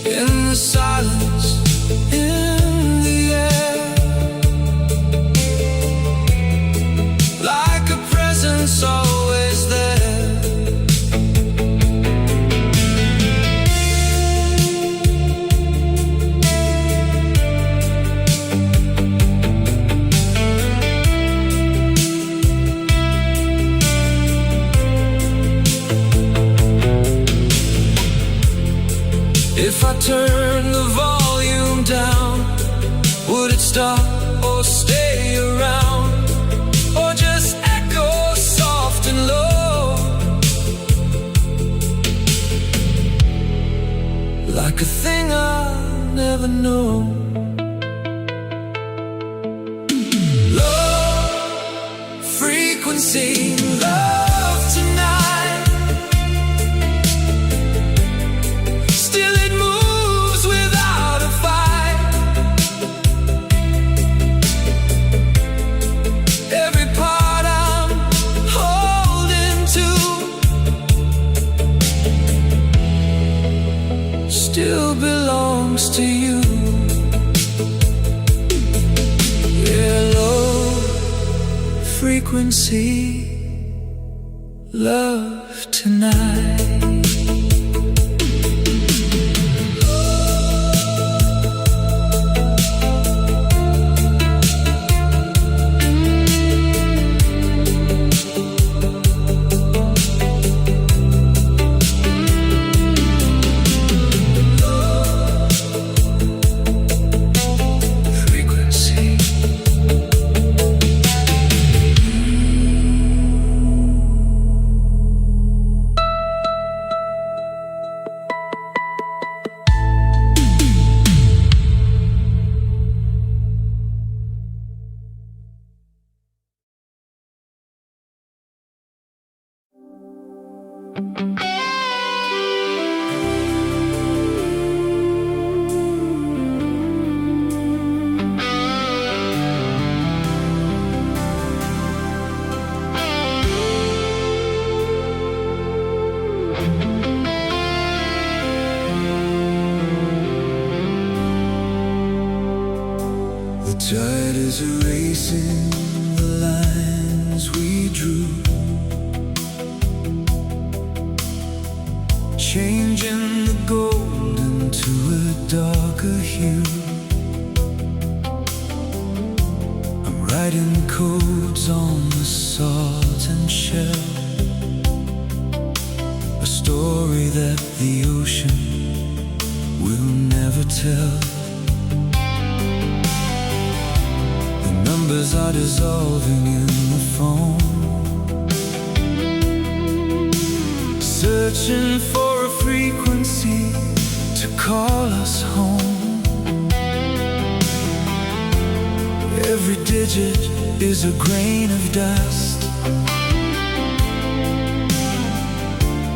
in the silence, in the air, like a presence always there. If I turn the volume down, would it stop or stay around, or just echo soft and low, like a thing I'll never know? Low frequency love tonight, still it moves without a fight. Every part I'm holding to still belongs to you. Yeah, low frequency love tonight. The tide is erasing the lines we drew, changing the gold into a darker hue. I'm writing codes on the salt and shell, a story that the ocean will never tell. colors are dissolving in the foam, searching for a frequency to call us home. Every digit is a grain of dust,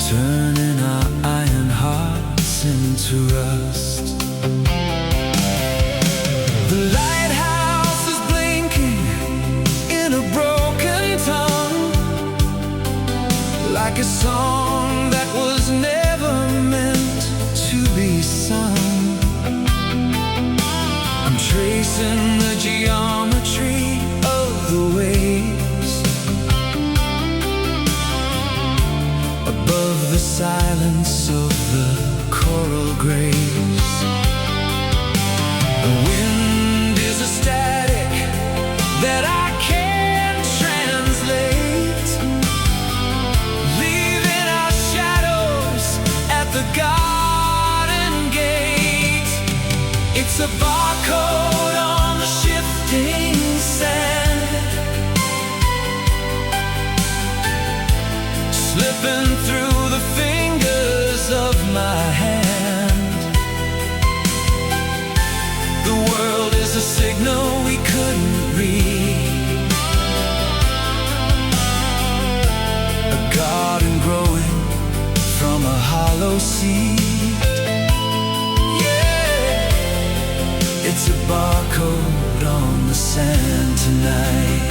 turning our iron hearts into rust. The lighthouse is blinking in a broken tongue, like a song that was never meant to be sung. I'm tracing the geometry of the waves above the silence of the coral graves. The wind is a static that I can't translate, leaving our shadows at the garden gate. It's a barcode on the shifting sand, slipping through the fingers of my hand. The world is a signal we couldn't read, a garden growing from a hollow seed. Yeah, it's a barcode on the sand tonight.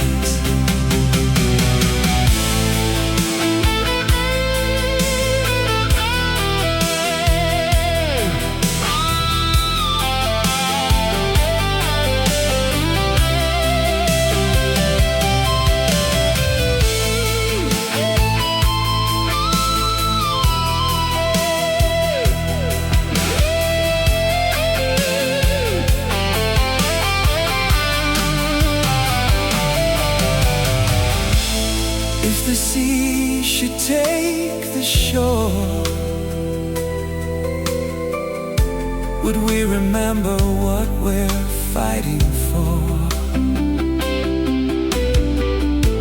If the sea should take the shore, would we remember what we're fighting for?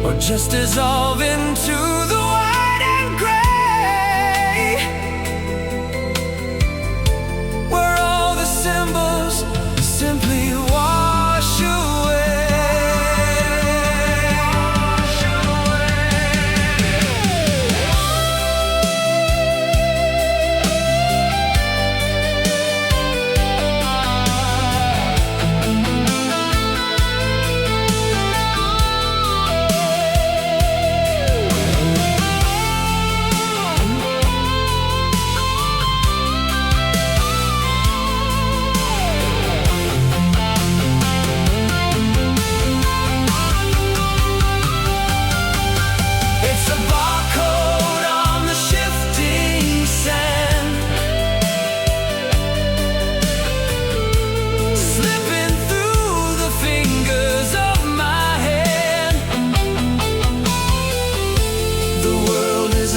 Or just dissolve into the white and gray, where all the symbols simply wash away?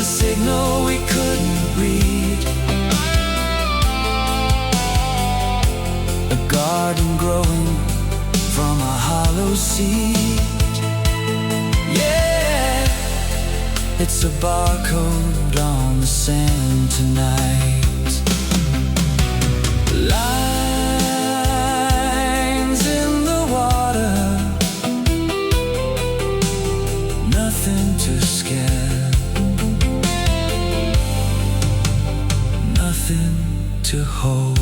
Signal we couldn't read, a garden growing from a hollow seed. Yeah, it's a barcode on the sand tonight. Lines in the water, nothing to scare, nothing to hold.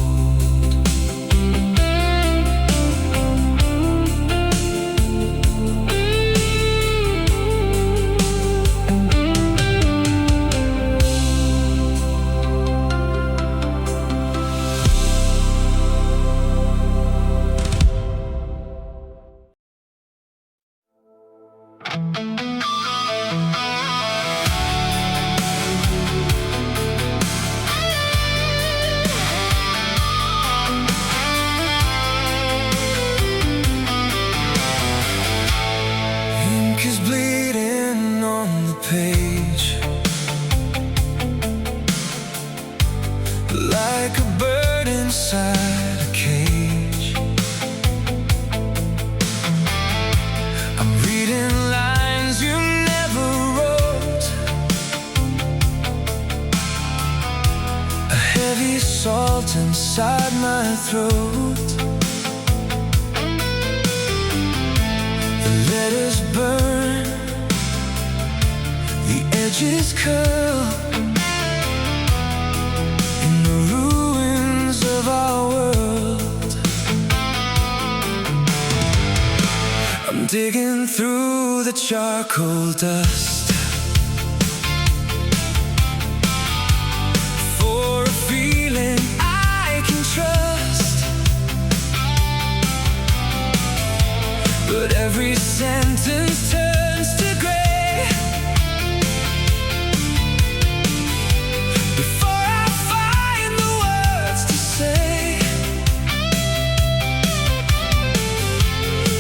Like a bird inside a cage, my throat. The letters burn, the edges curl in the ruins of our world. I'm digging through the charcoal dust for a feeling I can trust, but every sentence turns to gray before I find the words to say.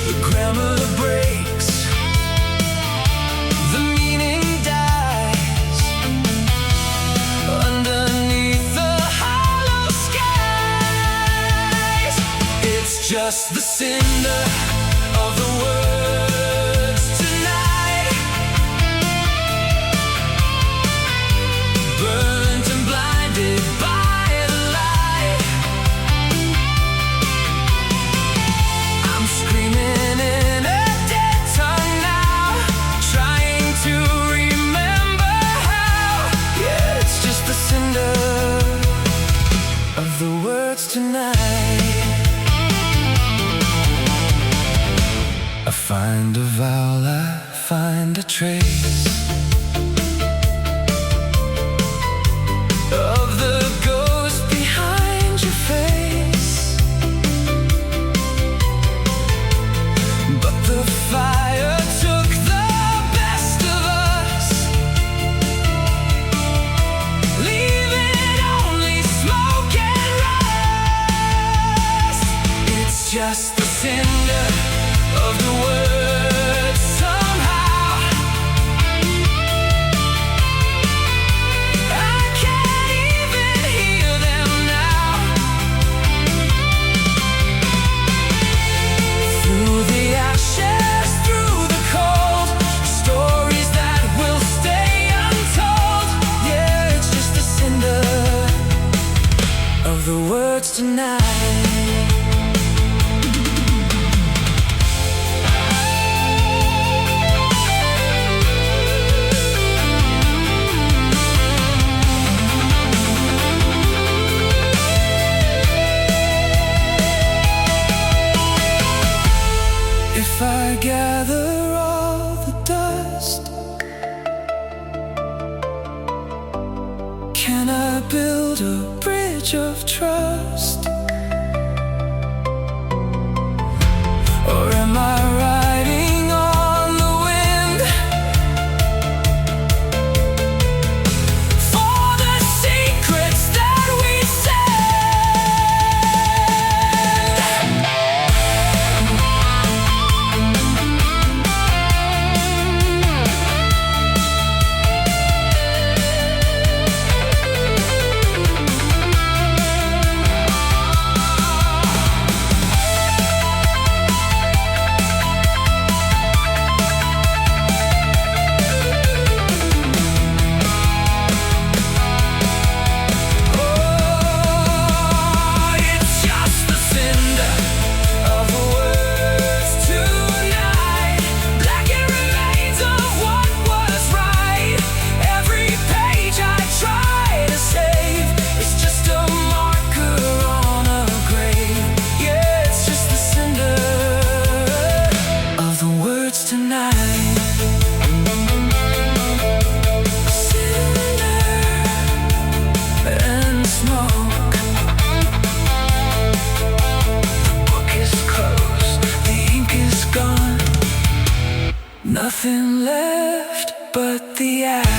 The grammar breaks, the meaning dies underneath the hollow skies. It's just the cinder of the words tonight, burnt and blinded by the light. I'm screaming in a dead tongue now, trying to remember how. Yeah, it's just the cinder of the words tonight. I find a vowel, I find a trace of the ghost behind your face, but the fire took the best of us, leaving only smoke and rust. It's just the cinder of the words somehow. I can't even hear them now. Through the ashes, through the cold, stories that will stay untold. Yeah, it's just a cinder of the words tonight. If I gather all the dust, can I build a bridge of trust? Or am I riding on the wind for the secrets that we nothing left but the ash.